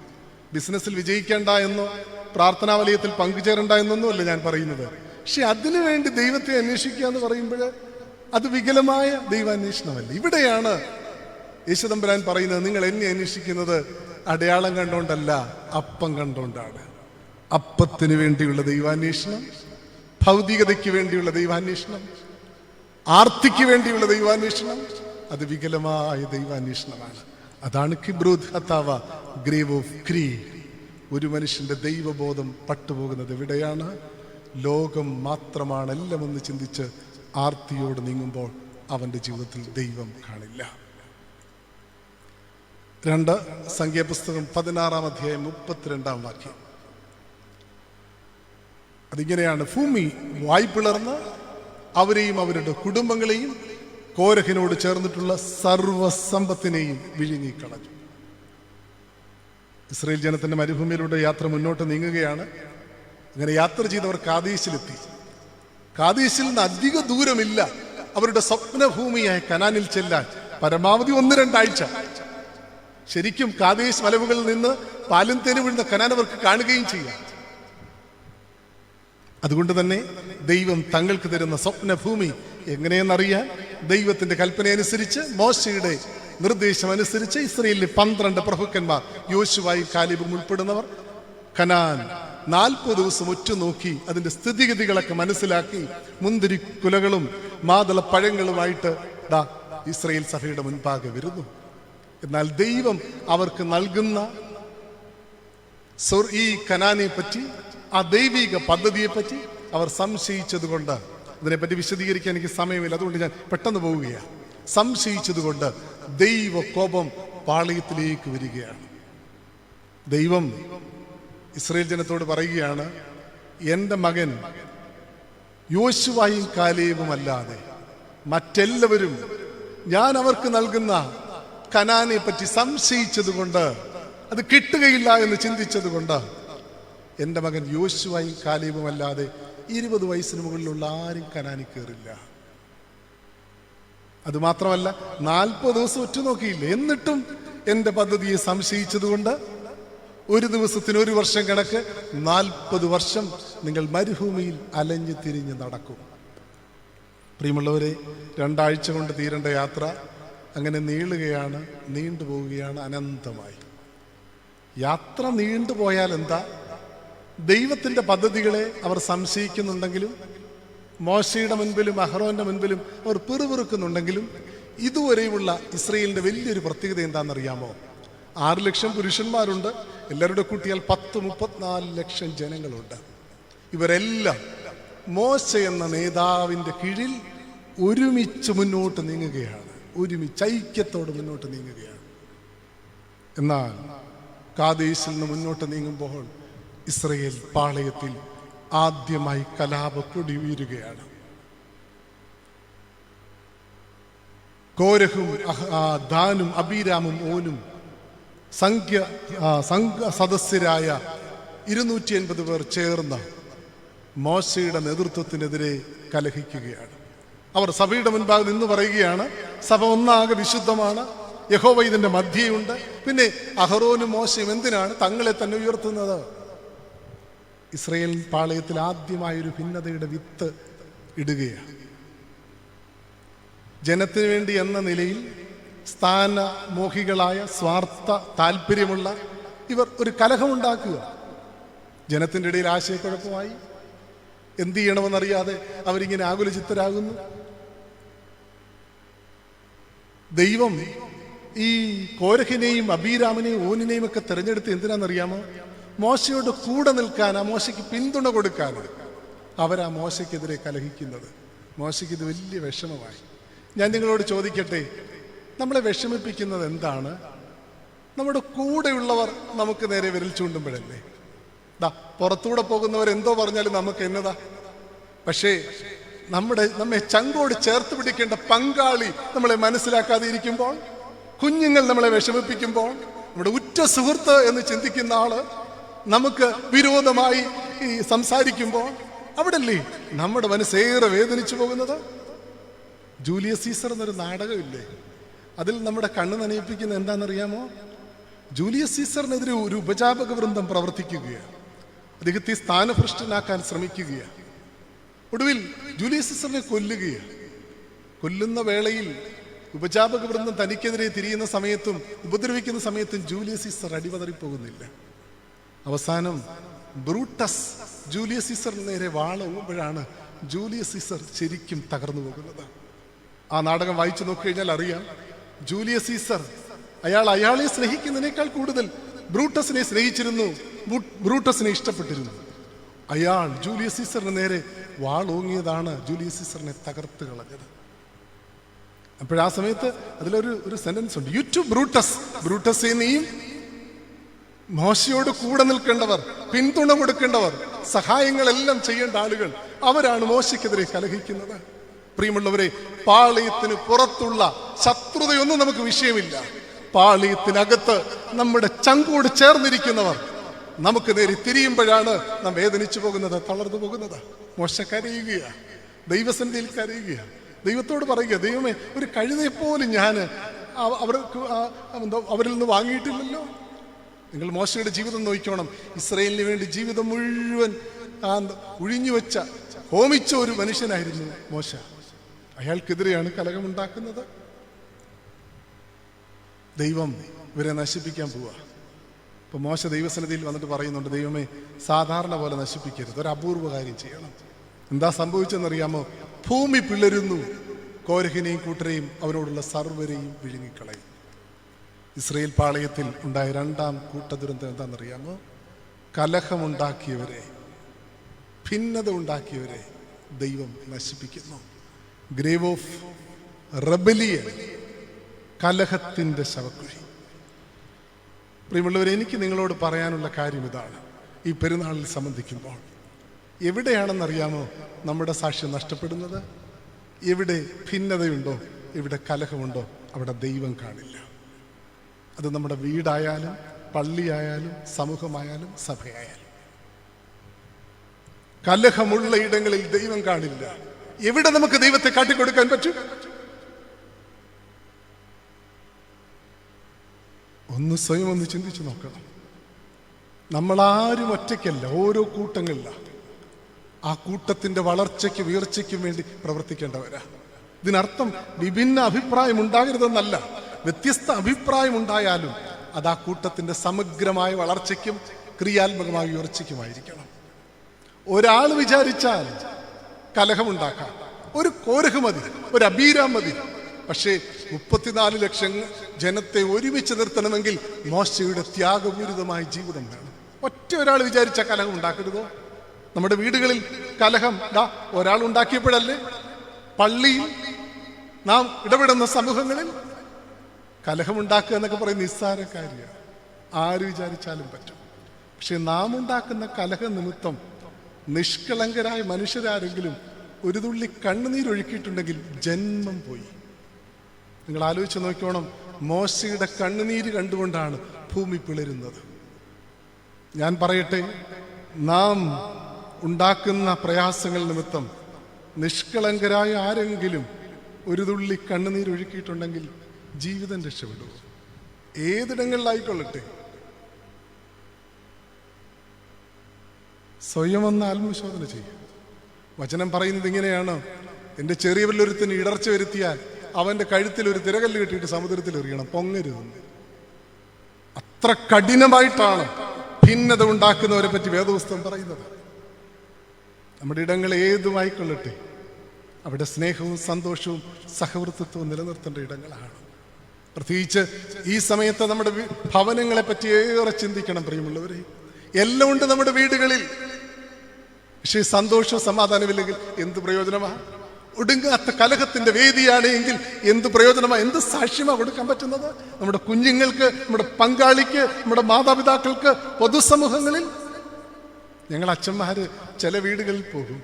ബിസിനസ്സിൽ വിജയിക്കേണ്ട എന്നോ പ്രാർത്ഥനാ വലയത്തിൽ പങ്കുചേരണ്ട എന്നൊന്നുമല്ല ഞാൻ പറയുന്നത്. പക്ഷെ അതിനുവേണ്ടി ദൈവത്തെ അന്വേഷിക്കുക എന്ന് പറയുമ്പോൾ അത് വികലമായ ദൈവാന്വേഷണമല്ല. ഇവിടെയാണ് യേശുദമ്പുരാൻ പറയുന്നത്, നിങ്ങൾ എന്നെ അന്വേഷിക്കുന്നത് അടയാളം കണ്ടോണ്ടല്ല, അപ്പം കണ്ടോണ്ടാണ്. അപ്പത്തിന് വേണ്ടിയുള്ള ദൈവാന്വേഷണം, ഭൗതികതയ്ക്ക് വേണ്ടിയുള്ള ദൈവാന്വേഷണം, ആർത്തിക്ക് വേണ്ടിയുള്ള ദൈവാന്വേഷണം, അത് വികലമായ ദൈവാന്വേഷണമാണ്. അതാണ് കിബ്രൂത്ത് ഹത്താവ, ഗ്രേവ് ഓഫ് ക്രീഡ്. ഒരു മനുഷ്യന്റെ ദൈവബോധം പട്ടുപോകുന്നത് എവിടെയാണ്? ലോകം മാത്രമാണ് എല്ലാമെന്ന് ചിന്തിച്ച് ആർത്തിയോട് നീങ്ങുമ്പോൾ അവന്റെ ജീവിതത്തിൽ ദൈവം കാണില്ല. 2 സംഖ്യാപുസ്തകം 16-ാം അധ്യായം 32-ാം വാക്യം. അതിങ്ങനെയാണ്, ഭൂമി വായ്പിളർന്ന് അവരെയും അവരുടെ കുടുംബങ്ങളെയും കോരഹിനോട് ചേർന്നിട്ടുള്ള സർവസമ്പത്തിനെയും വിഴുങ്ങിക്കളഞ്ഞു. ഇസ്രായേൽ ജനത്തിന്റെ മരുഭൂമിയിലൂടെ യാത്ര മുന്നോട്ട് നീങ്ങുകയാണ്. അങ്ങനെ യാത്ര ചെയ്തവർ കാദേശിലെത്തി. കാദേശിൽ നിന്ന് അധിക ദൂരമില്ല അവരുടെ സ്വപ്നഭൂമിയായ കനാനിൽ ചെല്ലാൻ, പരമാവധി 1-2 ആഴ്ച. ശരിക്കും കാദേശ് മലവുകളിൽ നിന്ന് പാലും തേനും വീഴുന്ന കനാൻ അവർക്ക് കാണുകയും ചെയ്യാം. അതുകൊണ്ട് തന്നെ ദൈവം തങ്ങൾക്ക് തരുന്ന സ്വപ്നഭൂമി എങ്ങനെയെന്നറിയാൻ ദൈവത്തിന്റെ കൽപ്പനയനുസരിച്ച്, മോശയുടെ നിർദ്ദേശം അനുസരിച്ച് ഇസ്രായേലിലെ 12 പ്രഭുക്കന്മാർ, യോശുവയും കാലേബും ഉൾപ്പെടുന്നവർ, കനാൻ 40 ദിവസം ഉറ്റുനോക്കി അതിന്റെ സ്ഥിതിഗതികളൊക്കെ മനസ്സിലാക്കി മുന്തിരി കുലകളും മാതള പഴങ്ങളുമായിട്ട് ഇസ്രായേൽ സഭയുടെ മുൻപാകെ വരുന്നു. എന്നാൽ ദൈവം അവർക്ക് നൽകുന്ന ഈ കനാനെ പറ്റി, ആ ദൈവിക പദ്ധതിയെ പറ്റി അവർ സംശയിച്ചത് കൊണ്ട്, ഇതിനെപ്പറ്റി വിശദീകരിക്കാൻ എനിക്ക് സമയമില്ല, അതുകൊണ്ട് ഞാൻ പെട്ടെന്ന് പോവുകയാണ്. സംശയിച്ചത് കൊണ്ട് ദൈവ കോപം പാളയത്തിലേക്ക് വരികയാണ്. ദൈവം ഇസ്രായേൽ ജനത്തോട് പറയുകയാണ്, എൻ്റെ മകൻ യോശുവയും കാലേബും അല്ലാതെ മറ്റെല്ലാവരും ഞാൻ അവർക്ക് നൽകുന്ന കനാനെ പറ്റി സംശയിച്ചത് കൊണ്ട്, അത് കിട്ടുകയില്ല എന്ന് ചിന്തിച്ചത് കൊണ്ട്, എൻ്റെ മകൻ യോശുവയും കാലേബും അല്ലാതെ 20 വയസ്സിന് മുകളിലുള്ള ആരും കനാനിൽ കയറില്ല. അതുമാത്രമല്ല, 40 ദിവസം ഉറ്റുനോക്കിയില്ല, എന്നിട്ടും എൻ്റെ പദ്ധതിയെ സംശയിച്ചത് കൊണ്ട് 1 ദിവസത്തിന് 1 വർഷം കണക്ക് 40 വർഷം നിങ്ങൾ മരുഭൂമിയിൽ അലഞ്ഞു തിരിഞ്ഞ് നടക്കും. പ്രിയമുള്ളവരെ, 2 ആഴ്ച കൊണ്ട് തീരേണ്ട യാത്ര അങ്ങനെ നീളുകയാണ്, നീണ്ടുപോവുകയാണ് അനന്തമായി. യാത്ര നീണ്ടുപോയാൽ എന്താ? ദൈവത്തിന്റെ പദ്ധതികളെ അവർ സംശയിക്കുന്നുണ്ടെങ്കിലും, മോശയുടെ മുൻപിലും അഹ്റോന്റെ മുൻപിലും അവർ പിറുപിറുക്കുന്നുണ്ടെങ്കിലും, ഇതുവരെയുള്ള ഇസ്രായേലിന്റെ വലിയൊരു പ്രത്യേകത എന്താണെന്നറിയാമോ? 6 ലക്ഷം പുരുഷന്മാരുണ്ട്, എല്ലാവരുടെ കൂട്ടിയാൽ 34 ലക്ഷം ജനങ്ങളുണ്ട്. ഇവരെല്ലാം മോശ എന്ന നേതാവിന്റെ കീഴിൽ ഒരുമിച്ച് മുന്നോട്ട് നീങ്ങുകയാണ്. ഒരുമിച്ച് ഐക്യത്തോട് മുന്നോട്ട് നീങ്ങുകയാണ്. എന്നാൽ കാദേശിൽ നിന്ന് മുന്നോട്ട് നീങ്ങുമ്പോൾ ഇസ്രയേൽ പാളയത്തിൽ ആദ്യമായി കലാപക്കൊടി ഉയരുകയാണ്. കോരഹും ദാനും അബീരാമും ഓനും സംഘ സദസ്യരായ 280 പേർ ചേർന്ന മോശയുടെ നേതൃത്വത്തിനെതിരെ കലഹിക്കുകയാണ്. അവർ സഭയുടെ മുൻപാകെ നിന്ന് പറയുകയാണ്, സഭ ഒന്നാകെ വിശുദ്ധമാണ്, യഹോവ ഇതിന്റെ മധ്യയുണ്ട്, പിന്നെ അഹറോനും മോശയും എന്തിനാണ് തങ്ങളെ തന്നെ ഉയർത്തുന്നത്? ഇസ്രയേൽ പാളയത്തിൽ ആദ്യമായൊരു ഭിന്നതയുടെ വിത്ത് ഇടുകയാണ്. ജനത്തിനു വേണ്ടി എന്ന നിലയിൽ സ്ഥാനമോഹികളായ സ്വാർത്ഥ താല്പര്യമുള്ള ഇവർ ഒരു കലഹമുണ്ടാക്കുക. ജനത്തിൻ്റെ ഇടയിൽ ആശയക്കുഴപ്പമായി. എന്ത് ചെയ്യണമെന്നറിയാതെ അവരിങ്ങനെ ആകുലചിത്തരാകുന്നു. ദൈവം ഈ കോരഹിനെയും അബീരാമിനെയും ഓനിനെയും ഒക്കെ തിരഞ്ഞെടുത്ത് എന്തിനാണെന്നറിയാമോ? മോശയോട് കൂടെ നിൽക്കാനാ, മോശയ്ക്ക് പിന്തുണ കൊടുക്കാനാണ് അവരാ മോശയ്ക്കെതിരെ കലഹിക്കുന്നത്. മോശയ്ക്ക് ഇത് വലിയ വിഷമമായി. ഞാൻ നിങ്ങളോട് ചോദിക്കട്ടെ, നമ്മളെ വിഷമിപ്പിക്കുന്നത് എന്താണ്? നമ്മുടെ കൂടെയുള്ളവർ നമുക്ക് നേരെ വിരൽ ചൂണ്ടുമ്പോഴല്ലേ? പുറത്തൂടെ പോകുന്നവർ എന്തോ പറഞ്ഞാലും നമുക്ക് എന്നതാ. പക്ഷേ നമ്മെ ചങ്കോട് ചേർത്ത് പിടിക്കേണ്ട പങ്കാളി നമ്മളെ മനസ്സിലാക്കാതെ ഇരിക്കുമ്പോൾ, കുഞ്ഞുങ്ങൾ നമ്മളെ വിഷമിപ്പിക്കുമ്പോൾ, നമ്മുടെ ഉറ്റ സുഹൃത്ത് എന്ന് ചിന്തിക്കുന്ന ആള് നമുക്ക് വിരോധമായി സംസാരിക്കുമ്പോൾ, അവിടല്ലേ നമ്മുടെ മനസ്സേറെ വേദനിച്ചു പോകുന്നത്? ജൂലിയസ് സീസർ എന്നൊരു നാടകമില്ലേ, അതിൽ നമ്മുടെ കണ്ണ് നനയിപ്പിക്കുന്ന എന്താണെന്നറിയാമോ? ജൂലിയസ് സീസറിനെതിരെ ഒരു ഉപജാപക വൃന്ദം പ്രവർത്തിക്കുകയാണ്. അദ്ദേഹത്തെ സ്ഥാനഭ്രഷ്ടനാക്കാൻ ശ്രമിക്കുകയാണ്. ഒടുവിൽ ജൂലിയസ് സീസറിനെ കൊല്ലുകയാണ്. കൊല്ലുന്ന വേളയിൽ ഉപജാപക വൃന്ദം തനിക്കെതിരെ തിരിയുന്ന സമയത്തും ഉപദ്രവിക്കുന്ന സമയത്തും ജൂലിയസ് സീസർ അടിപതറിപ്പോകുന്നില്ല. അവസാനം ബ്രൂട്ടസ് ജൂലിയസ് സീസറിന് നേരെ വാളോങ്ങുമ്പോഴാണ് ജൂലിയസ് സീസർ ശരിക്കും തകർന്നു പോകുന്നത്. ആ നാടകം വായിച്ചു നോക്കിക്കഴിഞ്ഞാൽ അറിയാം, ജൂലിയസ് സീസർ അയാളെ സ്നേഹിക്കുന്നതിനേക്കാൾ കൂടുതൽ ബ്രൂട്ടസിനെ സ്നേഹിച്ചിരുന്നു, ബ്രൂട്ടസിനെ ഇഷ്ടപ്പെട്ടിരുന്നു. അയാൾ ജൂലിയസ് സീസറിന് നേരെ വാളോങ്ങിയതാണ് ജൂലിയസ് സീസറിനെ തകർത്ത് കളഞ്ഞത്. അപ്പോഴാ സമയത്ത് അതിലൊരു സെന്റൻസ് ഉണ്ട്, യു ടു ബ്രൂട്ടസ്, ബ്രൂട്ടസെ നീയും. മോശയോട് കൂടെ നിൽക്കേണ്ടവർ, പിന്തുണ കൊടുക്കേണ്ടവർ, സഹായങ്ങളെല്ലാം ചെയ്യേണ്ട ആളുകൾ, അവരാണ് മോശയ്ക്കെതിരെ കലഹിക്കുന്നത്. പ്രിയമുള്ളവരെ, പാളയത്തിന് പുറത്തുള്ള ശത്രുതയൊന്നും നമുക്ക് വിഷയമില്ല. പാളയത്തിനകത്ത് നമ്മുടെ ചങ്കോട് ചേർന്നിരിക്കുന്നവർ നമുക്ക് നേരെ തിരിയുമ്പോഴാണ് നാം വേദനിച്ചു പോകുന്നത്, തളർന്നു പോകുന്നത്. മോശ കരയുകയാണ്, ദൈവസന്നിധിയിൽ കരയുകയാണ്, ദൈവത്തോട് പറയുക, ദൈവമേ, ഒരു കഴുതയെപ്പോലും ഞാൻ അവരിൽ നിന്ന് വാങ്ങിയിട്ടില്ലല്ലോ. നിങ്ങൾ മോശയുടെ ജീവിതം നോക്കിക്കോണം. ഇസ്രായേലിന് വേണ്ടി ജീവിതം മുഴുവൻ ഒഴിഞ്ഞുവെച്ച, ഹോമിച്ച ഒരു മനുഷ്യനായിരുന്നു മോശ. അയാൾക്കെതിരെയാണ് കലഹമുണ്ടാക്കുന്നത്. ദൈവം ഇവരെ നശിപ്പിക്കാൻ പോവുക. ഇപ്പൊ മോശ ദൈവസന്നിധിയിൽ വന്നിട്ട് പറയുന്നുണ്ട്, ദൈവമേ, സാധാരണ പോലെ നശിപ്പിക്കരുത്, ഒരു അപൂർവ കാര്യം ചെയ്യണം. എന്താ സംഭവിച്ചെന്നറിയാമോ? ഭൂമി പിളരുന്നു, കോരഹിനെയും കൂട്ടരെയും അവരോടുള്ള സർവരെയും വിഴുങ്ങിക്കളയും. ഇസ്രയേൽ പാളയത്തിൽ ഉണ്ടായ രണ്ടാം കൂട്ടദുരന്തം എന്താണെന്നറിയാമോ? കലഹമുണ്ടാക്കിയവരെ, ഭിന്നത ഉണ്ടാക്കിയവരെ ദൈവം നശിപ്പിക്കുന്നു. ഗ്രേവ് ഓഫ് റെബലിയൻ, കലഹത്തിന്റെ ശവക്കുഴി. പ്രിയമുള്ളവരെ, എനിക്ക് നിങ്ങളോട് പറയാനുള്ള കാര്യം ഇതാണ്. ഈ പെരുന്നാളിൽ സംബന്ധിക്കുമ്പോൾ എവിടെയാണെന്നറിയാമോ നമ്മുടെ സാക്ഷ്യം നഷ്ടപ്പെടുന്നത്? എവിടെ ഭിന്നതയുണ്ടോ, എവിടെ കലഹമുണ്ടോ, അവിടെ ദൈവം കാണില്ല. അത് നമ്മുടെ വീടായാലും പള്ളിയായാലും സമൂഹമായാലും സഭയായാലും. കലഹമുള്ള ഇടങ്ങളിൽ ദൈവം കാണില്ല. എവിടെ നമുക്ക് ദൈവത്തെ കാട്ടിക്കൊടുക്കാൻ പറ്റും? സ്വയം ഒന്ന് ചിന്തിച്ചു നോക്കണം. നമ്മളാരും ഒറ്റയ്ക്കല്ല, ഓരോ കൂട്ടങ്ങളിലാണ്. ആ കൂട്ടത്തിന്റെ വളർച്ചയ്ക്കും ഉയർച്ചയ്ക്കും വേണ്ടി പ്രവർത്തിക്കേണ്ടവരാ. ഇതിനർത്ഥം വിഭിന്ന അഭിപ്രായം ഉണ്ടാകരുതെന്നല്ല. വ്യത്യസ്ത അഭിപ്രായം ഉണ്ടായാലും അത് ആ കൂട്ടത്തിന്റെ സമഗ്രമായ വളർച്ചയ്ക്കും ക്രിയാത്മകമായ ഉയർച്ചയ്ക്കുമായിരിക്കണം. ഒരാൾ വിചാരിച്ചാൽ കലഹമുണ്ടാക്കാം, ഒരു കോരഹ് മതി, ഒരു അബീരാം മതി. പക്ഷേ 34 ലക്ഷം ജനത്തെ ഒരുമിച്ച് നിർത്തണമെങ്കിൽ മോശയുടെ ത്യാഗപൂരിതമായ ജീവിതം വേണം. ഒറ്റ ഒരാൾ വിചാരിച്ച കലഹം ഉണ്ടാക്കരുതോ? നമ്മുടെ വീടുകളിൽ കലഹം ഒരാൾ ഉണ്ടാക്കിയപ്പോഴല്ലേ? പള്ളിയിൽ നാം ഇടപെടുന്ന സമൂഹങ്ങളിൽ കലഹമുണ്ടാക്കുക എന്നൊക്കെ പറയുന്ന നിസ്സാര കാര്യമാണ്, ആര് വിചാരിച്ചാലും പറ്റും. പക്ഷെ നാം ഉണ്ടാക്കുന്ന കലഹ നിമിത്തം നിഷ്കളങ്കരായ മനുഷ്യരാരെങ്കിലും ഒരു തുള്ളി കണ്ണുനീരൊഴുക്കിയിട്ടുണ്ടെങ്കിൽ ജന്മം പോയി. നിങ്ങൾ ആലോചിച്ച് നോക്കിക്കോണം, മോശയുടെ കണ്ണുനീര് കണ്ടുകൊണ്ടാണ് ഭൂമി പിളരുന്നത്. ഞാൻ പറയട്ടെ, നാം ഉണ്ടാക്കുന്ന പ്രയാസങ്ങൾ നിമിത്തം നിഷ്കളങ്കരായ ആരെങ്കിലും ഒരു തുള്ളി കണ്ണുനീരൊഴുക്കിയിട്ടുണ്ടെങ്കിൽ ജീവിതം രക്ഷപ്പെടും. ഏതിടങ്ങളിലായിക്കൊള്ളട്ടെ. സ്വയം ഒന്ന് ആത്മശോധന ചെയ്യും. വചനം പറയുന്നത് ഇങ്ങനെയാണ്: എൻ്റെ ചെറിയ വല്ലൊരുത്തിന് ഇടർച്ച വരുത്തിയാൽ അവൻ്റെ കഴുത്തിൽ ഒരു തിരകല്ല് കെട്ടിയിട്ട് സമുദ്രത്തിൽ എറിയണം, പൊങ്ങരുതെന്ന്. അത്ര കഠിനമായിട്ടാണ് ഭിന്നത ഉണ്ടാക്കുന്നവരെ പറ്റി വേദപുസ്തകം പറയുന്നത്. നമ്മുടെ ഇടങ്ങൾ ഏതുമായിക്കൊള്ളട്ടെ, അവിടെ സ്നേഹവും സന്തോഷവും സഹവർത്തിത്വവും നിലനിർത്തേണ്ട ഇടങ്ങളാണ്. പ്രത്യേകിച്ച് ഈ സമയത്ത് നമ്മുടെ ഭവനങ്ങളെ പറ്റി ഏറെ ചിന്തിക്കണം പ്രിയമുള്ളവരെ. എല്ലാം ഉണ്ട് നമ്മുടെ വീടുകളിൽ, പക്ഷേ സന്തോഷവും സമാധാനമില്ലെങ്കിൽ എന്ത് പ്രയോജനമാണ്? ഒടുങ്ങാത്ത കലഹത്തിന്റെ വേദിയാണ് എങ്കിൽ എന്ത് പ്രയോജനമാണ്? എന്ത് സാക്ഷ്യമാണ് കൊടുക്കാൻ പറ്റുന്നത്? നമ്മുടെ കുഞ്ഞുങ്ങൾക്ക്, നമ്മുടെ പങ്കാളിക്ക്, നമ്മുടെ മാതാപിതാക്കൾക്ക്, പൊതുസമൂഹങ്ങളിൽ. ഞങ്ങൾ അച്ഛന്മാര് ചില വീടുകളിൽ പോകും,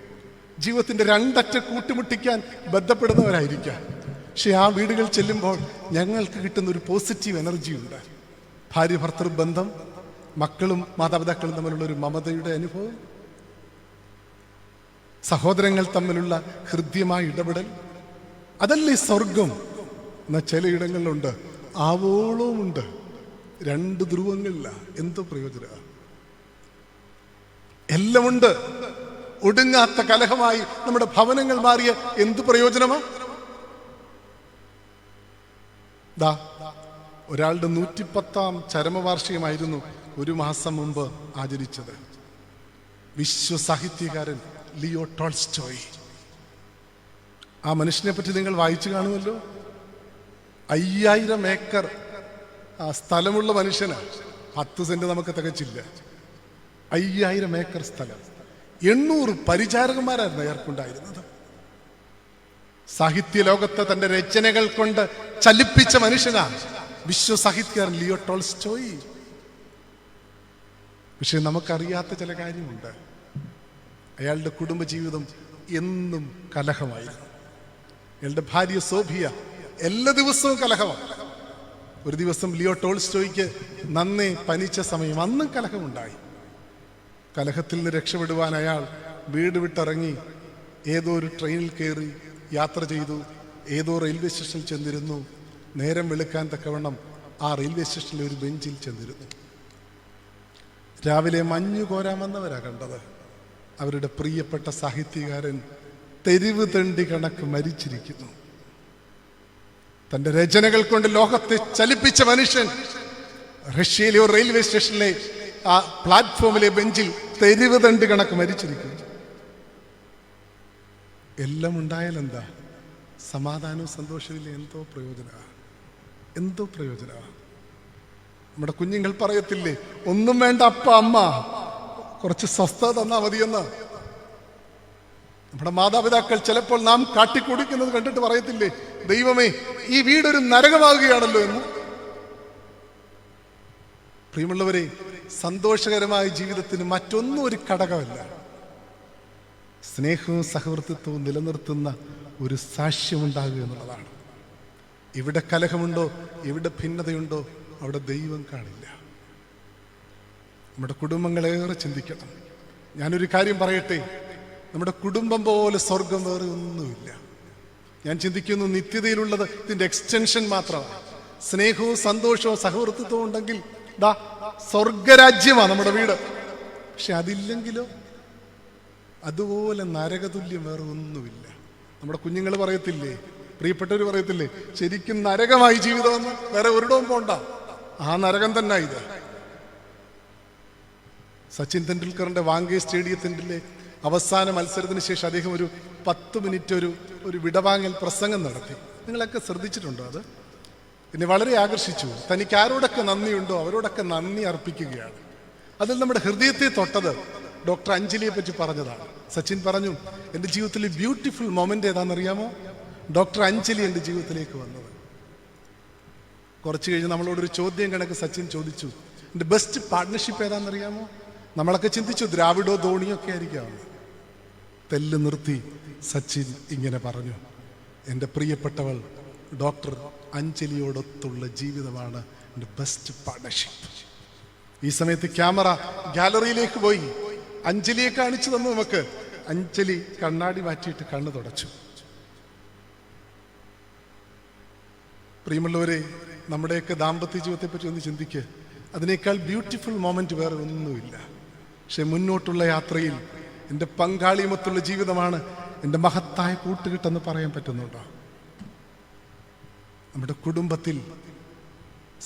ജീവിതത്തിന്റെ രണ്ടറ്റ കൂട്ടിമുട്ടിക്കാൻ ബന്ധപ്പെടുന്നവരായിരിക്കാം. പക്ഷെ ആ വീടുകൾ ചെല്ലുമ്പോൾ ഞങ്ങൾക്ക് കിട്ടുന്ന ഒരു പോസിറ്റീവ് എനർജി ഉണ്ട്. ഭാര്യ ഭർത്തൃ ബന്ധം, മക്കളും മാതാപിതാക്കളും തമ്മിലുള്ള ഒരു മമതയുടെ അനുഭവം, സഹോദരങ്ങൾ തമ്മിലുള്ള ഹൃദ്യമായ ഇടപെടൽ, അതല്ലേ സ്വർഗം. എന്നാൽ ചിലയിടങ്ങളിലുണ്ട്, ആവോളവുമുണ്ട്, രണ്ട് ധ്രുവങ്ങളില്ല. എന്തോ പ്രയോജന? എല്ലാമുണ്ട്, ഒടുങ്ങാത്ത കലഹമായി നമ്മുടെ ഭവനങ്ങൾ മാറിയ എന്ത് പ്രയോജനമാ? ഒരാളുടെ 110ാം ചരമവാർഷികമായിരുന്നു ഒരു മാസം മുമ്പ് ആചരിച്ചത്. വിശ്വസാഹിത്യകാരൻ ലിയോ ടോൾസ്റ്റോയ്. ആ മനുഷ്യനെ പറ്റി നിങ്ങൾ വായിച്ചു കാണുമല്ലോ. 5000 ഏക്കർ സ്ഥലമുള്ള മനുഷ്യനാണ്. 10 സെന്റ് നമുക്ക് തികച്ചില്ല. 5000 ഏക്കർ സ്ഥലം, 800 പരിചാരകന്മാരായിരുന്നു അയാൾക്കുണ്ടായിരുന്നത്. സാഹിത്യ ലോകത്തെ തന്റെ രചനകൾ കൊണ്ട് ചലിപ്പിച്ച മനുഷ്യനാണ് വിശ്വസാഹിത്യകാരൻ ലിയോ ടോൾസ്റ്റോയ്. പക്ഷെ നമുക്കറിയാത്ത ചില കാര്യമുണ്ട്. അയാളുടെ കുടുംബജീവിതം എന്നും കലഹമായിരുന്നു. അയാളുടെ ഭാര്യ സോഫിയ എല്ലാ ദിവസവും കലഹമാണ്. ഒരു ദിവസം ലിയോ ടോൾസ്റ്റോയ്ക്ക് നന്നേ പനിച്ച സമയം, അന്നും കലഹമുണ്ടായി. കലഹത്തിൽ നിന്ന് രക്ഷപ്പെടുവാൻ അയാൾ വീട് വിട്ടിറങ്ങി ഏതോ ഒരു ട്രെയിനിൽ കയറി യാത്ര ചെയ്തു. ഏതോ റെയിൽവേ സ്റ്റേഷനിൽ ചെന്നിരുന്നു. നേരം വെളുക്കാൻ തക്കവണ്ണം ആ റെയിൽവേ സ്റ്റേഷനിലെ ഒരു ബെഞ്ചിൽ ചെന്നിരുന്നു. രാവിലെ മഞ്ഞു കോരാൻ വന്നവരാ കണ്ടത്. അവരുടെ പ്രിയപ്പെട്ട സാഹിത്യകാരൻ തെരുവ് തണ്ടി കണക്ക് മരിച്ചിരിക്കുന്നു. തന്റെ രചനകൾ കൊണ്ട് ലോകത്തെ ചലിപ്പിച്ച മനുഷ്യൻ റഷ്യയിലെ ഒരു റെയിൽവേ സ്റ്റേഷനിലെ ആ പ്ലാറ്റ്ഫോമിലെ ബെഞ്ചിൽ തെരുവ് തണ്ടി കണക്ക് മരിച്ചിരിക്കുന്നു. എല്ലാം ഉണ്ടായാലെന്താ? സമാധാനവും സന്തോഷമില്ല. എന്തോ പ്രയോജന. നമ്മുടെ കുഞ്ഞുങ്ങൾ പറയത്തില്ലേ, ഒന്നും വേണ്ട അപ്പ അമ്മ, കുറച്ച് സ്വസ്ഥത തന്നാ മതിയെന്ന്. നമ്മുടെ മാതാപിതാക്കൾ ചിലപ്പോൾ നാം കാട്ടിക്കുടിക്കുന്നത് കണ്ടിട്ട് പറയത്തില്ലേ, ദൈവമേ ഈ വീടൊരു നരകമാകുകയാണല്ലോ എന്ന്. പ്രിയമുള്ളവരെ, സന്തോഷകരമായ ജീവിതത്തിന് മറ്റൊന്നും ഒരു ഘടകമല്ല. സ്നേഹവും സഹവർത്തിത്വവും നിലനിർത്തുന്ന ഒരു സാക്ഷ്യമുണ്ടാകുക എന്നുള്ളതാണ്. എവിടെ കലഹമുണ്ടോ, എവിടെ ഭിന്നതയുണ്ടോ, അവിടെ ദൈവം കാണില്ല. നമ്മുടെ കുടുംബങ്ങളേറെ ചിന്തിക്കണം. ഞാനൊരു കാര്യം പറയട്ടെ, നമ്മുടെ കുടുംബം പോലെ സ്വർഗം വേറെ ഒന്നുമില്ല. ഞാൻ ചിന്തിക്കുന്നു, നിത്യതയിലുള്ളത് ഇതിന്റെ എക്സ്റ്റൻഷൻ മാത്രമാണ്. സ്നേഹവും സന്തോഷവും സഹവർത്തിത്വവും ഉണ്ടെങ്കിൽ സ്വർഗരാജ്യമാണ് നമ്മുടെ വീട്. പക്ഷെ അതില്ലെങ്കിലോ അതുപോലെ നരകതുല്യം വേറെ ഒന്നുമില്ല. നമ്മുടെ കുഞ്ഞുങ്ങൾ പറയത്തില്ലേ, പ്രിയപ്പെട്ടവർ പറയത്തില്ലേ, ശരിക്കും നരകമായി ജീവിതമെന്ന്. വേറെ ഒരിടവും പോണ്ട, ആ നരകം തന്നെ ഇത്. സച്ചിൻ തെണ്ടുൽക്കറിന്റെ വാങ്കേ സ്റ്റേഡിയത്തിന്റെ അവസാന മത്സരത്തിന് ശേഷം അദ്ദേഹം ഒരു 10 മിനിറ്റ് ഒരു വിടവാങ്ങൽ പ്രസംഗം നടത്തി. നിങ്ങളൊക്കെ ശ്രദ്ധിച്ചിട്ടുണ്ടോ അത്? എന്നെ വളരെ ആകർഷിച്ചു. തനിക്ക് ആരോടൊക്കെ നന്ദിയുണ്ടോ അവരോടൊക്കെ നന്ദി അർപ്പിക്കുകയാണ്. അതിൽ നമ്മുടെ ഹൃദയത്തെ തൊട്ടത് ഡോക്ടർ അഞ്ജലിയെ പറ്റി പറഞ്ഞതാണ്. സച്ചിൻ പറഞ്ഞു, എൻ്റെ ജീവിതത്തിലെ ബ്യൂട്ടിഫുൾ മൊമെന്റ് ഏതാണെന്നറിയാമോ? ഡോക്ടർ അഞ്ജലി എൻ്റെ ജീവിതത്തിലേക്ക് വന്നത്. കുറച്ച് കഴിഞ്ഞ് നമ്മളോടൊരു ചോദ്യം കണക്ക് സച്ചിൻ ചോദിച്ചു, എൻ്റെ ബെസ്റ്റ് പാർട്ട്ണർഷിപ്പ് ഏതാണെന്നറിയാമോ? നമ്മളൊക്കെ ചിന്തിച്ചു ദ്രാവിഡോ ധോണിയോ ഒക്കെ ആയിരിക്കാം. തെല്ല് നിർത്തി സച്ചിൻ ഇങ്ങനെ പറഞ്ഞു, എൻ്റെ പ്രിയപ്പെട്ടവൾ ഡോക്ടർ അഞ്ജലിയോടൊത്തുള്ള ജീവിതമാണ് എൻ്റെ ബെസ്റ്റ് പാർട്ട്ണർഷിപ്പ്. ഈ സമയത്ത് ക്യാമറ ഗാലറിയിലേക്ക് പോയി അഞ്ജലിയെ കാണിച്ചു തന്നു നമുക്ക്. അഞ്ജലി കണ്ണാടി മാറ്റിയിട്ട് കണ്ണ് തുടച്ചു. പ്രിയമുള്ളവരെ, നമ്മുടെയൊക്കെ ദാമ്പത്യ ജീവിതത്തെ പറ്റി ഒന്ന് ചിന്തിക്കുക. അതിനേക്കാൾ ബ്യൂട്ടിഫുൾ മൊമെന്റ് വേറെ ഒന്നുമില്ല. പക്ഷെ മുന്നോട്ടുള്ള യാത്രയിൽ എൻ്റെ പങ്കാളിയുമൊത്തുള്ള ജീവിതമാണ് എൻ്റെ മഹത്തായ കൂട്ടുകെട്ടെന്ന് പറയാൻ പറ്റുന്നുണ്ടോ? നമ്മുടെ കുടുംബത്തിൽ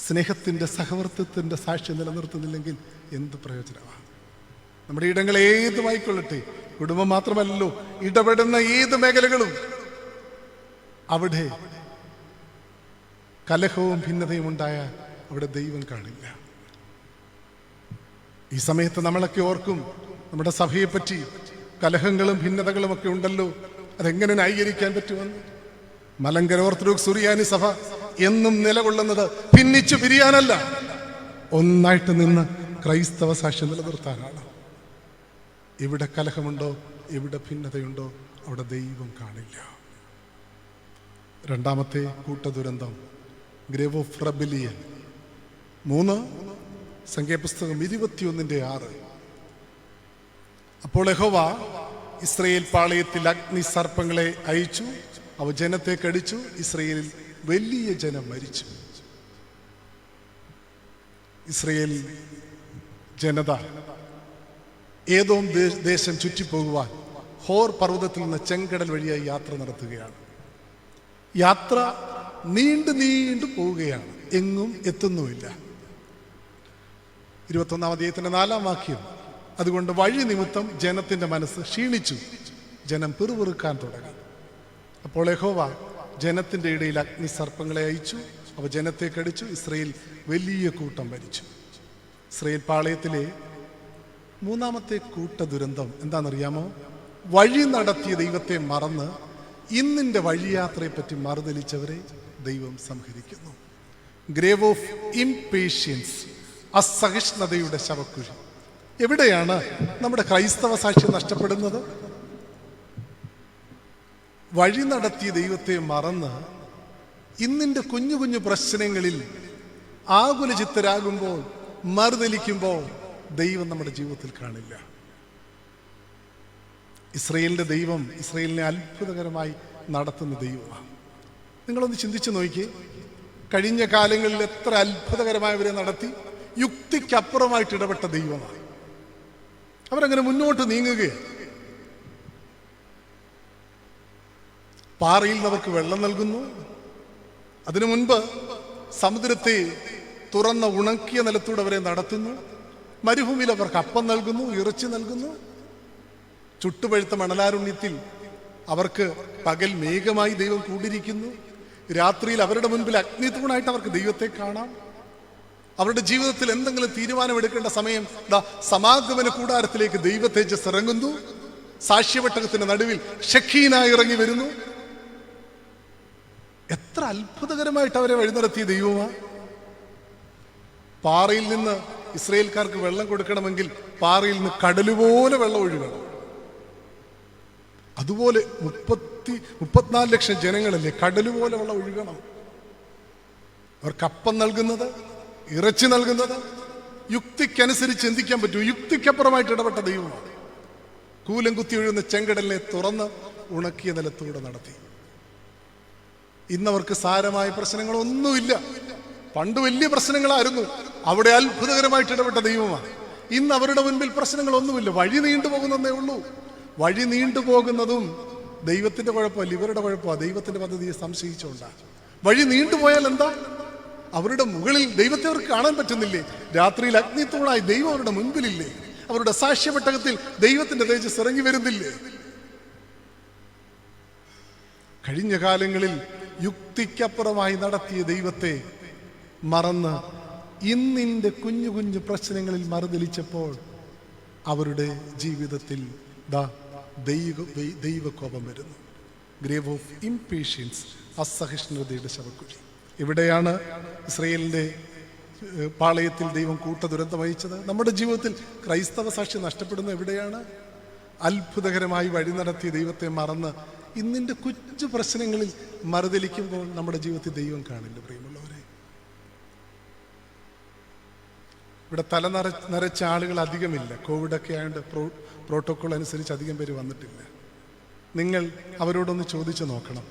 സ്നേഹത്തിൻ്റെ സഹവർത്തിത്വത്തിൻ്റെ സാക്ഷ്യം നിലനിർത്തുന്നില്ലെങ്കിൽ എന്ത് പ്രയോജനമാണ്? നമ്മുടെ ഇടങ്ങൾ ഏതുമായിക്കൊള്ളട്ടെ, കുടുംബം മാത്രമല്ലല്ലോ, ഇടപെടുന്ന ഏത് മേഖലകളും അവിടെ കലഹവും ഭിന്നതയും ഉണ്ടായാൽ അവിടെ ദൈവം കാണില്ല. ഈ സമയത്ത് നമ്മളൊക്കെ ഓർക്കും, നമ്മുടെ സഭയെപ്പറ്റി കലഹങ്ങളും ഭിന്നതകളും ഒക്കെ ഉണ്ടല്ലോ, അതെങ്ങനെ ന്യായീകരിക്കാൻ പറ്റുമെന്ന്. മലങ്കര ഓർത്തഡോക്സ് സുറിയാനി സഭ എന്നും നിലകൊള്ളുന്നത് ഭിന്നിച്ചു പിരിയാനല്ല, ഒന്നായിട്ട് നിന്ന് ക്രൈസ്തവ സാക്ഷ്യം നിലനിർത്താനാണ്. എവിടെ കലഹമുണ്ടോ, എവിടെ ഭിന്നതയുണ്ടോ, അവിടെ ദൈവം കാണില്ല. രണ്ടാമത്തെ കൂട്ടദുരന്തം, ഗ്രേവ് ഓഫ് റെബലിയൻ. 3 സംഖ്യാപുസ്തകം 21:6. അപ്പോൾ യഹോവ ഇസ്രയേൽ പാളയത്തിൽ അഗ്നി സർപ്പങ്ങളെ അയച്ചു, അവ ജനത്തെ കടിച്ചു, ഇസ്രയേലിൽ വലിയ ജനം മരിച്ചു. ഇസ്രയേൽ ജനത ഏതോം ദേശം ചുറ്റിപ്പോകുവാൻ ഹോർ പർവ്വതത്തിൽ നിന്ന് ചെങ്കടൽ വഴിയായി യാത്ര നടത്തുകയാണ്. യാത്ര നീണ്ടു പോവുകയാണ്, എങ്ങും എത്തുന്നുമില്ല. 21-ാം അധ്യായത്തിന്റെ 4-ാം വാക്യം, അതുകൊണ്ട് വഴി നിമിത്തം ജനത്തിന്റെ മനസ്സ് ക്ഷീണിച്ചു, ജനം പിറുപിറുക്കാൻ തുടങ്ങി. അപ്പോൾ യഹോവ ജനത്തിന്റെ ഇടയിൽ അഗ്നി സർപ്പങ്ങളെ അയച്ചു, അവ ജനത്തെ കടിച്ചു, ഇസ്രയേൽ വലിയ കൂട്ടം മരിച്ചു. ഇസ്രയേൽ പാളയത്തിലെ 3-ാമത്തെ കൂട്ട ദുരന്തം എന്താണെന്നറിയാമോ? വഴി നടത്തിയ ദൈവത്തെ മറന്ന് ഇന്നിന്റെ വഴിയാത്രയെ പറ്റി മറുതലിച്ചവരെ ദൈവം സംഹരിക്കുന്നു. ഗ്രേവ് ഓഫ് ഇംപേഷ്യൻസ്, അസഹിഷ്ണുതയുടെ ശവക്കുഴി. എവിടെയാണ് നമ്മുടെ ക്രൈസ്തവ സാക്ഷ്യം നഷ്ടപ്പെടുന്നത്? വഴി നടത്തിയ ദൈവത്തെ മറന്ന് ഇന്നിന്റെ കുഞ്ഞു കുഞ്ഞു പ്രശ്നങ്ങളിൽ ആകുലചിത്തരാകുമ്പോൾ, മറുതലിക്കുമ്പോൾ ദൈവം നമ്മുടെ ജീവിതത്തിൽ കാണില്ല. ഇസ്രയേലിന്റെ ദൈവം ഇസ്രയേലിനെ അത്ഭുതകരമായി നടത്തുന്ന ദൈവമാണ്. നിങ്ങളൊന്ന് ചിന്തിച്ചു നോക്കിയേ, കഴിഞ്ഞ കാലങ്ങളിൽ എത്ര അത്ഭുതകരമായവരെ നടത്തി. യുക്തിക്കപ്പുറമായിട്ട് ഇടപെട്ട ദൈവമാണ്. അവരങ്ങനെ മുന്നോട്ട് നീങ്ങുകയാണ്. പാറയിൽ നിന്ന് അവർക്ക് വെള്ളം നൽകുന്നു. അതിനു മുൻപ് സമുദ്രത്തെ തുറന്ന ഉണക്കിയ നിലത്തൂടെ അവരെ നടത്തുന്നു. മരുഭൂമിയിൽ അവർക്ക് അപ്പം നൽകുന്നു, ഇറച്ചി നൽകുന്നു. ചുട്ടുപഴുത്ത മണലാരുണ്യത്തിൽ അവർക്ക് പകൽ മേഘമായി ദൈവം കൂടിയിരിക്കുന്നു. രാത്രിയിൽ അവരുടെ മുൻപിൽ അഗ്നിതൂണായിട്ട് അവർക്ക് ദൈവത്തെ കാണാം. അവരുടെ ജീവിതത്തിൽ എന്തെങ്കിലും തീരുമാനമെടുക്കേണ്ട സമയം സമാഗമന കൂടാരത്തിലേക്ക് ദൈവ തേജസ് ഇറങ്ങുന്നു. സാക്ഷ്യപെട്ടകത്തിന്റെ നടുവിൽ ഷക്കീനായി ഇറങ്ങി വരുന്നു. എത്ര അത്ഭുതകരമായിട്ട് അവരെ വഴി നടത്തിയ ദൈവമാണ്. പാറയിൽ നിന്ന് ഇസ്രയേൽക്കാർക്ക് വെള്ളം കൊടുക്കണമെങ്കിൽ പാറയിൽ നിന്ന് കടലുപോലെ വെള്ളം ഒഴുകണം. അതുപോലെ 34 ലക്ഷം ജനങ്ങളല്ലേ, കടലുപോലെ വെള്ളം ഒഴുകണം. അവർക്ക് അപ്പം നൽകുന്നത്, ഇറച്ചി നൽകുന്നത് യുക്തിക്കനുസരിച്ച് ചിന്തിക്കാൻ പറ്റൂ. യുക്തിക്കപ്പുറമായിട്ട് ഇടപെട്ട ദൈവമാണ്. കൂലം കുത്തി ഒഴുകുന്ന ചെങ്കടലിനെ തുറന്ന് ഉണക്കിയ നിലത്തൂടെ നടത്തി. ഇന്നവർക്ക് സാരമായ പ്രശ്നങ്ങളൊന്നുമില്ല. പണ്ട് വലിയ പ്രശ്നങ്ങളായിരുന്നു, അവിടെ അത്ഭുതകരമായിട്ട് ഇടപെട്ട ദൈവമാണ്. ഇന്ന് അവരുടെ മുൻപിൽ പ്രശ്നങ്ങളൊന്നുമില്ല. വഴി നീണ്ടുപോകുന്നതേ ഉള്ളൂ. വഴി നീണ്ടുപോകുന്നതും ദൈവത്തിന്റെ കുഴപ്പമല്ല, ഇവരുടെ കുഴപ്പമാണ്. ദൈവത്തിന്റെ പദ്ധതിയെ സംശയിച്ചുകൊണ്ടാണ്. വഴി നീണ്ടുപോയാൽ എന്താ? അവരുടെ മുകളിൽ ദൈവത്തെ അവർക്ക് കാണാൻ പറ്റുന്നില്ലേ? രാത്രിയിൽ അഗ്നിത്തൂണായി ദൈവം അവരുടെ മുൻപിലില്ലേ? അവരുടെ സാക്ഷ്യപെട്ടകത്തിൽ ദൈവത്തിന്റെ തേജസ് ഇറങ്ങി വരുന്നില്ലേ? കഴിഞ്ഞ കാലങ്ങളിൽ യുക്തിക്കപ്പുറമായി നടത്തിയ ദൈവത്തെ മറന്ന് ഇന്നിന്റെ കുഞ്ഞു കുഞ്ഞു പ്രശ്നങ്ങളിൽ മറുതലിച്ചപ്പോൾ അവരുടെ ജീവിതത്തിൽ ദൈവകോപം വരുന്നു. ഗ്രേവ് ഓഫ് ഇംപേഷ്യൻസ്, അസഹിഷ്ണുതയുടെ ശവക്കുഴി. ഇവിടെയാണ് ഇസ്രയേലിൻ്റെ പാളയത്തിൽ ദൈവം കൂട്ടദുരന്തം വഹിച്ചത്. നമ്മുടെ ജീവിതത്തിൽ ക്രൈസ്തവ സാക്ഷി നഷ്ടപ്പെടുന്ന എവിടെയാണ്? അത്ഭുതകരമായി വഴി നടത്തിയ ദൈവത്തെ മറന്ന് ഇന്നിൻ്റെ കൊച്ചു പ്രശ്നങ്ങളിൽ മറുതലിക്കുമ്പോൾ നമ്മുടെ ജീവിതത്തിൽ ദൈവം കാണില്ല. പ്രിയമുള്ളവരെ, ഇവിടെ നരച്ച ആളുകൾ അധികമില്ല. കോവിഡൊക്കെ ആയതുകൊണ്ട് പ്രോട്ടോക്കോൾ അനുസരിച്ച് അധികം പേര് വന്നിട്ടില്ല. നിങ്ങൾ അവരോടൊന്ന് ചോദിച്ചു നോക്കണം.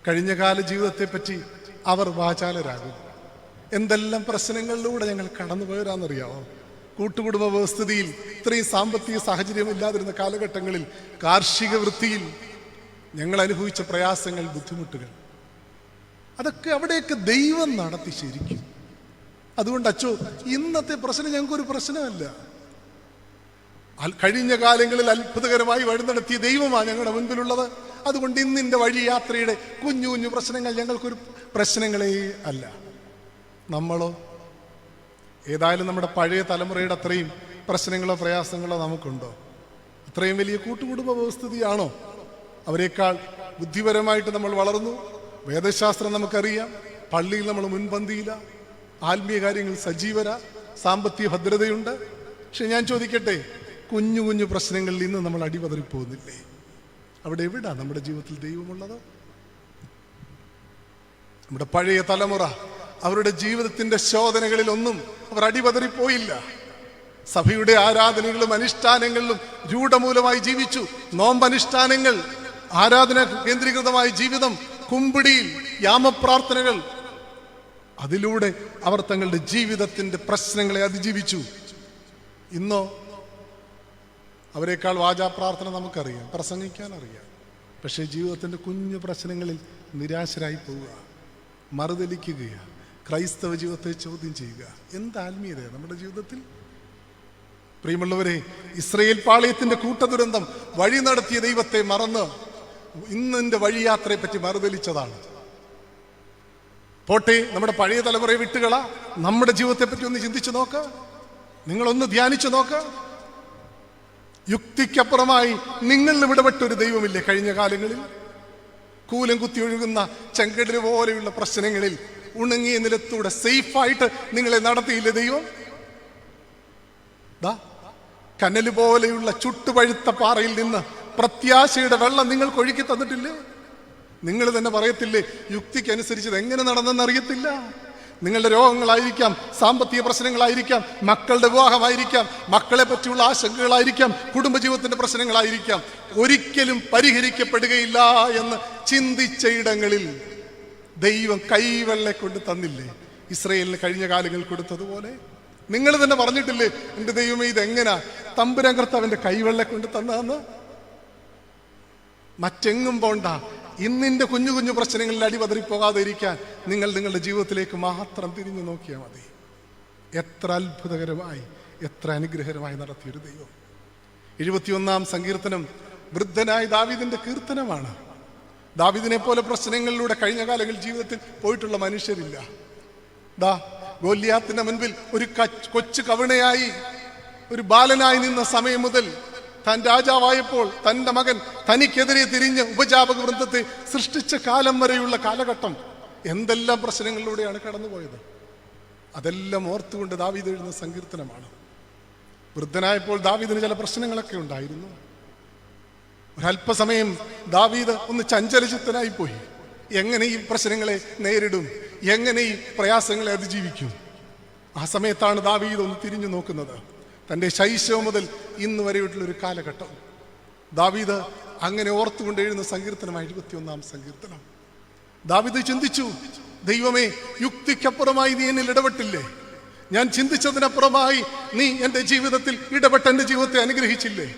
കഴിഞ്ഞകാല ജീവിതത്തെപ്പറ്റി അവർ വാചാലരാകും. എന്തെല്ലാം പ്രശ്നങ്ങളിലൂടെ ഞങ്ങൾ കടന്നുപോയവരാണെന്നറിയാമോ? കൂട്ടുകുടുംബ വ്യവസ്ഥിതിയിൽ ഇത്രയും സാമ്പത്തിക സാഹചര്യം ഇല്ലാതിരുന്ന കാലഘട്ടങ്ങളിൽ കാർഷിക വൃത്തിയിൽ ഞങ്ങൾ അനുഭവിച്ച പ്രയാസങ്ങൾ, ബുദ്ധിമുട്ടുകൾ, അതൊക്കെ അവിടെയൊക്കെ ദൈവം നടത്തി ശരിക്കും. അതുകൊണ്ട് അച്ചോ, ഇന്നത്തെ പ്രശ്നം ഞങ്ങൾക്കൊരു പ്രശ്നമല്ല. കഴിഞ്ഞ കാലങ്ങളിൽ അത്ഭുതകരമായി വഴി നടത്തിയ ദൈവമാണ് ഞങ്ങളുടെ മുൻപിലുള്ളത്. അതുകൊണ്ട് ഇന്നിൻ്റെ വഴിയാത്രയുടെ കുഞ്ഞു കുഞ്ഞു പ്രശ്നങ്ങൾ ഞങ്ങൾക്കൊരു പ്രശ്നങ്ങളേ അല്ല. നമ്മളോ ഏതായാലും നമ്മുടെ പഴയ തലമുറയുടെ അത്രയും പ്രശ്നങ്ങളോ പ്രയാസങ്ങളോ നമുക്കുണ്ടോ? അത്രയും വലിയ കൂട്ടുകുടുംബ വ്യവസ്ഥിതിയാണോ? അവരെക്കാൾ ബുദ്ധിപരമായിട്ട് നമ്മൾ വളർന്നു. വേദശാസ്ത്രം നമുക്കറിയാം. പള്ളിയിൽ നമ്മൾ മുൻപന്തിയില്ല. ആത്മീയ കാര്യങ്ങൾ സജീവര, സാമ്പത്തിക ഭദ്രതയുണ്ട്. പക്ഷെ ഞാൻ ചോദിക്കട്ടെ, കുഞ്ഞു കുഞ്ഞു പ്രശ്നങ്ങളിൽ ഇന്ന് നമ്മൾ അടിപതറിപ്പോകുന്നില്ലേ? അവിടെ എവിടാ നമ്മുടെ ജീവിതത്തിൽ ദൈവമുള്ളത്? നമ്മുടെ പഴയ തലമുറ അവരുടെ ജീവിതത്തിന്റെ ശോധനകളിലൊന്നും അവർ അടിപതറിപ്പോയില്ല. സഭയുടെ ആരാധനകളും അനുഷ്ഠാനങ്ങളിലും രൂഢമൂലമായി ജീവിച്ചു. നോമ്പനുഷ്ഠാനങ്ങൾ, ആരാധന കേന്ദ്രീകൃതമായ ജീവിതം, കുമ്പിടിയിൽ യാമപ്രാർത്ഥനകൾ, അതിലൂടെ അവർ തങ്ങളുടെ ജീവിതത്തിന്റെ പ്രശ്നങ്ങളെ അതിജീവിച്ചു. ഇന്നോ അവരെക്കാൾ വാചാപ്രാർത്ഥന നമുക്കറിയാം, പ്രസംഗിക്കാൻ അറിയാം. പക്ഷേ ജീവിതത്തിന്റെ കുഞ്ഞു പ്രശ്നങ്ങളിൽ നിരാശരായി പോവുക, മറുതലിക്കുകയാണ്. ക്രൈസ്തവ ജീവിതത്തെ ചോദ്യം ചെയ്യുക. എന്ത് ആത്മീയതയാണ് നമ്മുടെ ജീവിതത്തിൽ? പ്രിയമുള്ളവരെ, ഇസ്രയേൽ പാളയത്തിന്റെ കൂട്ടദുരന്തം വഴി നടത്തിയ ദൈവത്തെ മറന്ന് ഇന്നിന്റെ വഴിയാത്രയെ പറ്റി മറുതലിച്ചതാണ്. പോട്ടെ, നമ്മുടെ പഴയ തലമുറയെ വിട്ടുകള, നമ്മുടെ ജീവിതത്തെ പറ്റി ഒന്ന് ചിന്തിച്ചു നോക്ക, നിങ്ങളൊന്ന് ധ്യാനിച്ചു നോക്ക. യുക്തിക്കപ്പുറമായി നിങ്ങളിൽ ഇടപെട്ടൊരു ദൈവമില്ലേ കഴിഞ്ഞ കാലങ്ങളിൽ? കൂലം കുത്തി ഒഴുകുന്ന ചെങ്കടല് പോലെയുള്ള പ്രശ്നങ്ങളിൽ ഉണങ്ങിയ നിലത്തൂടെ സേഫായിട്ട് നിങ്ങളെ നടത്തിയില്ലേ ദൈവം? കനല് പോലെയുള്ള ചുട്ടുപഴുത്ത പാറയിൽ നിന്ന് പ്രത്യാശയുടെ വെള്ളം നിങ്ങൾക്ക് ഒഴുക്കി തന്നിട്ടില്ലേ? നിങ്ങൾ തന്നെ പറയത്തില്ലേ, യുക്തിക്കനുസരിച്ചത് എങ്ങനെ നടന്നെന്നറിയത്തില്ല. നിങ്ങളുടെ രോഗങ്ങളായിരിക്കാം, സാമ്പത്തിക പ്രശ്നങ്ങളായിരിക്കാം, മക്കളുടെ വിവാഹമായിരിക്കാം, മക്കളെ പറ്റിയുള്ള ആശങ്കകളായിരിക്കാം, കുടുംബജീവിതത്തിന്റെ പ്രശ്നങ്ങളായിരിക്കാം, ഒരിക്കലും പരിഹരിക്കപ്പെടുകയില്ല എന്ന് ചിന്തിച്ച ഇടങ്ങളിൽ ദൈവം കൈവെള്ളെ കൊണ്ട് തന്നില്ലേ? ഇസ്രയേലിന് കഴിഞ്ഞ കാലങ്ങൾ കൊടുത്തതുപോലെ നിങ്ങൾ തന്നെ പറഞ്ഞിട്ടില്ലേ, എൻ്റെ ദൈവമേ ഇതെങ്ങനാ തമ്പുരാൻ കർത്താവിന്റെ കൈവെള്ളെ കൊണ്ട് തന്നതെന്ന്? മറ്റെങ്ങും പോണ്ട. ഇന്നിന്റെ കുഞ്ഞു കുഞ്ഞു പ്രശ്നങ്ങളിൽ അടിപതറിപ്പോകാതെ ഇരിക്കാൻ നിങ്ങൾ നിങ്ങളുടെ ജീവിതത്തിലേക്ക് മാത്രം തിരിഞ്ഞു നോക്കിയാൽ മതി. എത്ര അത്ഭുതകരമായി, എത്ര അനുഗ്രഹകരമായി നടത്തിയൊരു ദൈവം. 71-ാം സങ്കീർത്തനം വൃദ്ധനായ ദാവീദിന്റെ കീർത്തനമാണ്. ദാവീദിനെ പോലെ പ്രശ്നങ്ങളിലൂടെ കഴിഞ്ഞ കാലങ്ങളിൽ ജീവിതത്തിൽ പോയിട്ടുള്ള മനുഷ്യരില്ല. ഗോലിയാത്തിന്റെ മുൻപിൽ ഒരു കൊച്ചു കവിണയായി, ഒരു ബാലനായി നിന്ന സമയം മുതൽ താൻ രാജാവായപ്പോൾ തൻ്റെ മകൻ തനിക്കെതിരെ തിരിഞ്ഞ് ഉപജാപക വൃന്ദത്തെ സൃഷ്ടിച്ച കാലം വരെയുള്ള കാലഘട്ടം എന്തെല്ലാം പ്രശ്നങ്ങളിലൂടെയാണ് കടന്നുപോയത്. അതെല്ലാം ഓർത്തുകൊണ്ട് ദാവീദ് എഴുതുന്ന സങ്കീർത്തനമാണ്. വൃദ്ധനായപ്പോൾ ദാവീദിന് ചില പ്രശ്നങ്ങളൊക്കെ ഉണ്ടായിരുന്നു. ഒരല്പസമയം ദാവീദ് ഒന്ന് ചഞ്ചലചിത്തനായി പോയി. എങ്ങനെ ഈ പ്രശ്നങ്ങളെ നേരിടും, എങ്ങനെ ഈ പ്രയാസങ്ങളെ അതിജീവിക്കും? ആ സമയത്താണ് ദാവീദ് ഒന്ന് തിരിഞ്ഞു നോക്കുന്നത്. തൻ്റെ ശൈശവം മുതൽ ഇന്ന് വരെയുള്ളൊരു കാലഘട്ടം ദാവീദ് അങ്ങനെ ഓർത്തുകൊണ്ട് എഴുതുന്ന സങ്കീർത്തനമായി 71-ാം സങ്കീർത്തനം. ദാവീദ് ചിന്തിച്ചു, ദൈവമേ, യുക്തിക്കപ്പുറമായി നീ എന്നിൽ ഇടപെട്ടില്ലേ? ഞാൻ ചിന്തിച്ചതിനപ്പുറമായി നീ എൻ്റെ ജീവിതത്തിൽ ഇടപെട്ട് എൻ്റെ ജീവിതത്തെ അനുഗ്രഹിച്ചില്ലേ?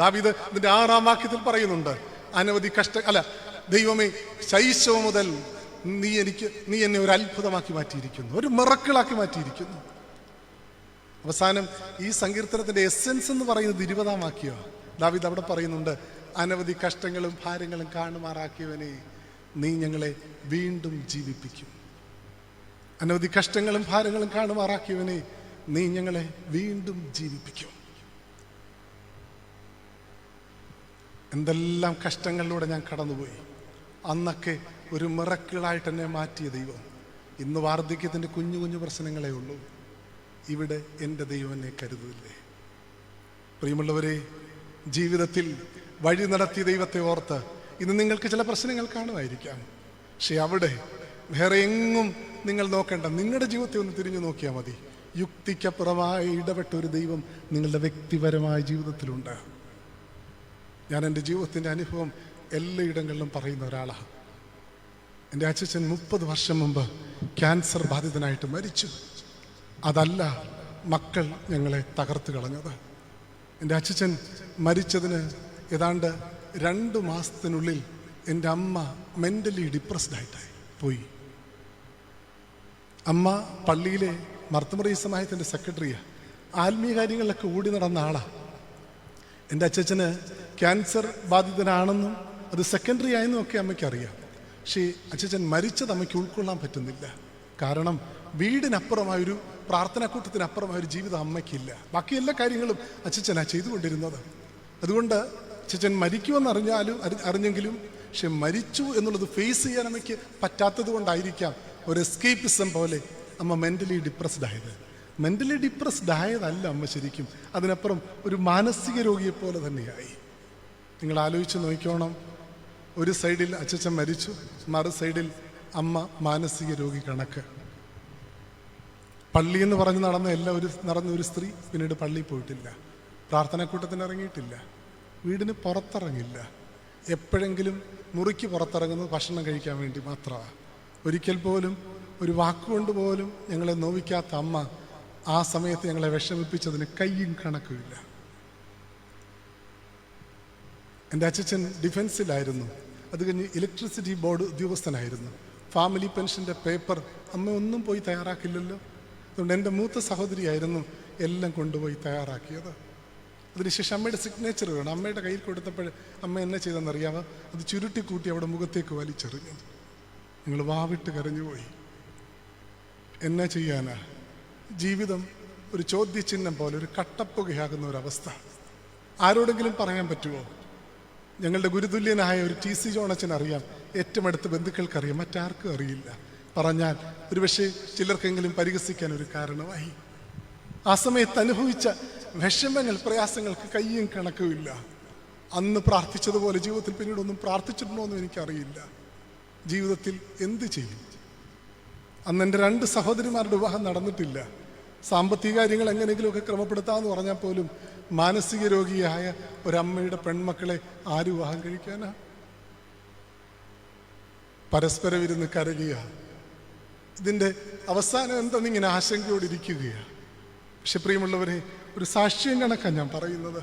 ദാവീദ് ഇതിന്റെ 6-ാം വാക്യത്തിൽ പറയുന്നുണ്ട്, അനവധി ദൈവമേ, ശൈശവം മുതൽ നീ എന്നെ ഒരു അത്ഭുതമാക്കി മാറ്റിയിരിക്കുന്നു, ഒരു മിറക്കിളാക്കി മാറ്റിയിരിക്കുന്നു. അവസാനം ഈ സങ്കീർത്തനത്തിന്റെ എസെൻസ് എന്ന് പറയുന്നത് 20-ാം വാക്യമാണ്. ദാവീദ് അവിടെ പറയുന്നുണ്ട്, അനവധി കഷ്ടങ്ങളും ഭാരങ്ങളും കാണുമാറാക്കിയവനെ നീ ഞങ്ങളെ വീണ്ടും ജീവിപ്പിക്കും. അനവധി കഷ്ടങ്ങളും ഭാരങ്ങളും കാണുമാറാക്കിയവനെ നീ ഞങ്ങളെ വീണ്ടും ജീവിപ്പിക്കും. എന്തെല്ലാം കഷ്ടങ്ങളിലൂടെ ഞാൻ കടന്നുപോയി. അന്നൊക്കെ ഒരു മിറക്കിളായിട്ട് എന്നെ മാറ്റിയ ദൈവം ഇന്ന് വാർദ്ധക്യത്തിൻ്റെ കുഞ്ഞു കുഞ്ഞു പ്രശ്നങ്ങളേ ഉള്ളൂ. ഇവിടെ എൻ്റെ ദൈവം എന്നെ കരുതില്ലേ? പ്രിയമുള്ളവരെ, ജീവിതത്തിൽ വഴി നടത്തിയ ദൈവത്തെ ഓർത്ത് ഇന്ന് നിങ്ങൾക്ക് ചില പ്രശ്നങ്ങൾ കാണുമായിരിക്കാം. പക്ഷെ അവിടെ വേറെ എങ്ങും നിങ്ങൾ നോക്കേണ്ട. നിങ്ങളുടെ ജീവിതത്തെ ഒന്ന് തിരിഞ്ഞു നോക്കിയാൽ മതി. യുക്തിക്കപ്പുറമായി ഇടപെട്ട ഒരു ദൈവം നിങ്ങളുടെ വ്യക്തിപരമായ ജീവിതത്തിലുണ്ട്. ഞാൻ എൻ്റെ ജീവിതത്തിൻ്റെ അനുഭവം എല്ലായിടങ്ങളിലും പറയുന്ന ഒരാളാണ്. എൻ്റെ അച്ഛൻ 30 വർഷം മുമ്പ് ക്യാൻസർ ബാധിതനായിട്ട് മരിച്ചു. അതല്ല മക്കൾ ഞങ്ങളെ തകർത്ത് കളഞ്ഞത്. എൻ്റെ അച്ഛൻ മരിച്ചതിന് ഏതാണ്ട് 2 മാസത്തിനുള്ളിൽ എൻ്റെ അമ്മ മെൻ്റലി ഡിപ്രസ്ഡായിട്ടായി പോയി. അമ്മ പള്ളിയിലെ മർത്തമറി സമാജത്തിൻ്റെ സെക്രട്ടറിയാണ്. ആത്മീയ കാര്യങ്ങളിലൊക്കെ ഓടി നടന്ന ആളാണ്. എൻ്റെ അച്ഛന് ക്യാൻസർ ബാധിതനാണെന്നും അത് സെക്കൻഡറി ആയെന്നും ഒക്കെ അമ്മയ്ക്കറിയാം. പക്ഷേ അച്ഛൻ മരിച്ചത് അമ്മയ്ക്ക് ഉൾക്കൊള്ളാൻ പറ്റുന്നില്ല. കാരണം വീടിനപ്പുറമായൊരു പ്രാർത്ഥനാക്കൂട്ടത്തിനപ്പുറമായൊരു ജീവിതം അമ്മയ്ക്കില്ല. ബാക്കി എല്ലാ കാര്യങ്ങളും അച്ഛനാണ് ചെയ്തുകൊണ്ടിരുന്നത്. അതുകൊണ്ട് അച്ഛൻ മരിക്കുമെന്ന് അറിഞ്ഞെങ്കിലും പക്ഷെ മരിച്ചു എന്നുള്ളത് ഫേസ് ചെയ്യാൻ അമ്മയ്ക്ക് പറ്റാത്തത് കൊണ്ടായിരിക്കാം ഒരു എസ്കേപ്പിസം പോലെ അമ്മ മെൻ്റലി ഡിപ്രസ്ഡ് ആയത്. മെൻ്റലി ഡിപ്രസ്ഡ് ആയതല്ല അമ്മ ശരിക്കും, അതിനപ്പുറം ഒരു മാനസിക രോഗിയെപ്പോലെ തന്നെയായി. നിങ്ങൾ ആലോചിച്ച് നോക്കിക്കോണം. ഒരു സൈഡിൽ അച്ഛൻ മരിച്ചു, മറു സൈഡിൽ അമ്മ മാനസിക രോഗി കണക്ക്. പള്ളി എന്ന് പറഞ്ഞ് നടന്ന ഒരു സ്ത്രീ പിന്നീട് പള്ളിയിൽ പോയിട്ടില്ല, പ്രാർത്ഥനാക്കൂട്ടത്തിന് ഇറങ്ങിയിട്ടില്ല, വീടിന് പുറത്തിറങ്ങില്ല. എപ്പോഴെങ്കിലും മുറിക്ക് പുറത്തിറങ്ങുന്നത് ഭക്ഷണം കഴിക്കാൻ വേണ്ടി മാത്രമാണ്. ഒരിക്കൽ പോലും ഒരു വാക്കുകൊണ്ട് പോലും ഞങ്ങളെ നോവിക്കാത്ത അമ്മ ആ സമയത്ത് ഞങ്ങളെ വിഷമിപ്പിച്ചതിന് കയ്യും കണക്കുമില്ല. എൻ്റെ അച്ഛൻ ഡിഫൻസിലായിരുന്നു. അത് കഴിഞ്ഞ് ഇലക്ട്രിസിറ്റി ബോർഡ് ഉദ്യോഗസ്ഥനായിരുന്നു. ഫാമിലി പെൻഷൻ്റെ പേപ്പർ അമ്മ ഒന്നും പോയി തയ്യാറാക്കില്ലല്ലോ. അതുകൊണ്ട് എൻ്റെ മൂത്ത സഹോദരിയായിരുന്നു എല്ലാം കൊണ്ടുപോയി തയ്യാറാക്കിയത്. അതിനുശേഷം അമ്മയുടെ സിഗ്നേച്ചർ വേണം. അമ്മയുടെ കയ്യിൽ കൊടുത്തപ്പോൾ അമ്മ എന്നെ ചെയ്തെന്നറിയാമോ? അത് ചുരുട്ടിക്കൂട്ടി അവിടെ മുഖത്തേക്ക് വലിച്ചെറിഞ്ഞു. നിങ്ങൾ വാവിട്ട് കരഞ്ഞുപോയി. എന്നാ ചെയ്യാനാ? ജീവിതം ഒരു ചോദ്യചിഹ്നം പോലെ, ഒരു കട്ടപ്പുകയാകുന്ന ഒരവസ്ഥ. ആരോടെങ്കിലും പറയാൻ പറ്റുമോ? ഞങ്ങളുടെ ഗുരുതുല്യനായ ഒരു TC ജോണച്ചൻ അറിയാം, ഏറ്റവും അടുത്ത ബന്ധുക്കൾക്കറിയാം, മറ്റാർക്കും അറിയില്ല. പറഞ്ഞാൽ ഒരുപക്ഷെ ചിലർക്കെങ്കിലും പരിഹസിക്കാൻ ഒരു കാരണമായി. ആ സമയത്ത് അനുഭവിച്ച വിഷമങ്ങൾ, പ്രയാസങ്ങൾക്ക് കയ്യും കണക്കുമില്ല. അന്ന് പ്രാർത്ഥിച്ചതുപോലെ ജീവിതത്തിൽ പിന്നീടൊന്നും പ്രാർത്ഥിച്ചിട്ടുണ്ടോ എന്നും എനിക്കറിയില്ല. ജീവിതത്തിൽ എന്ത് ചെയ്യും? അന്ന് എൻ്റെ 2 സഹോദരിമാരുടെ വിവാഹം നടന്നിട്ടില്ല. സാമ്പത്തിക കാര്യങ്ങൾ എങ്ങനെയെങ്കിലുമൊക്കെ ക്രമപ്പെടുത്താമെന്ന് പറഞ്ഞാൽ പോലും മാനസിക രോഗിയായ ഒരമ്മയുടെ പെൺമക്കളെ ആര് വിവാഹം കഴിക്കാനാ? പരസ്പരം ഇരുന്ന് കരയുക. ഇതിൻ്റെ അവസാനം എന്തെന്നിങ്ങനെ ആശങ്കയോടിരിക്കുകയാണ്. പക്ഷെ പ്രിയമുള്ളവരെ, ഒരു സാക്ഷ്യം കണക്കാണ് ഞാൻ പറയുന്നത്.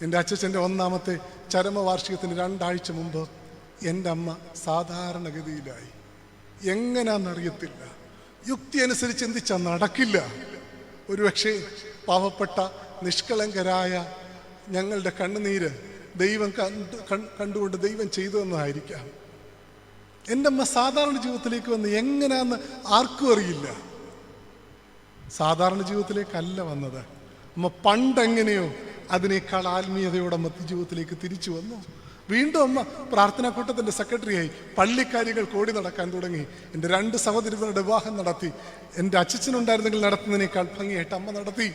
എൻ്റെ അച്ഛൻ്റെ 1ാമത്തെ ചരമവാർഷികത്തിന് 2 ആഴ്ച മുമ്പ് എൻ്റെ അമ്മ സാധാരണഗതിയിലായി. എങ്ങനെയാണെന്നറിയത്തില്ല. യുക്തി അനുസരിച്ച് ചിന്തിച്ചാൽ നടക്കില്ല. ഒരുപക്ഷെ പാവപ്പെട്ട നിഷ്കളങ്കരായ ഞങ്ങളുടെ കണ്ണുനീര് ദൈവം കണ്ടുകൊണ്ട് ദൈവം ചെയ്തു തന്നതായിരിക്കാം. എൻ്റെ അമ്മ സാധാരണ ജീവിതത്തിലേക്ക് വന്ന് എങ്ങനെയാന്ന് ആർക്കും അറിയില്ല. സാധാരണ ജീവിതത്തിലേക്കല്ല വന്നത്. അമ്മ പണ്ടെങ്ങനെയോ അതിനേക്കാൾ ആത്മീയതയോടെ അമ്മ ജീവിതത്തിലേക്ക് തിരിച്ചു വന്നു. വീണ്ടും അമ്മ പ്രാർത്ഥനാക്കൂട്ടത്തിൻ്റെ സെക്രട്ടറിയായി. പള്ളിക്കാര്യങ്ങൾ കോടി നടക്കാൻ തുടങ്ങി. എൻ്റെ 2 സഹോദരിമാരുടെ വിവാഹം നടത്തി. എൻ്റെ അച്ഛനുണ്ടായിരുന്നെങ്കിൽ നടത്തുന്നതിനേക്കാൾ ഭംഗിയായിട്ട് അമ്മ നടത്തി.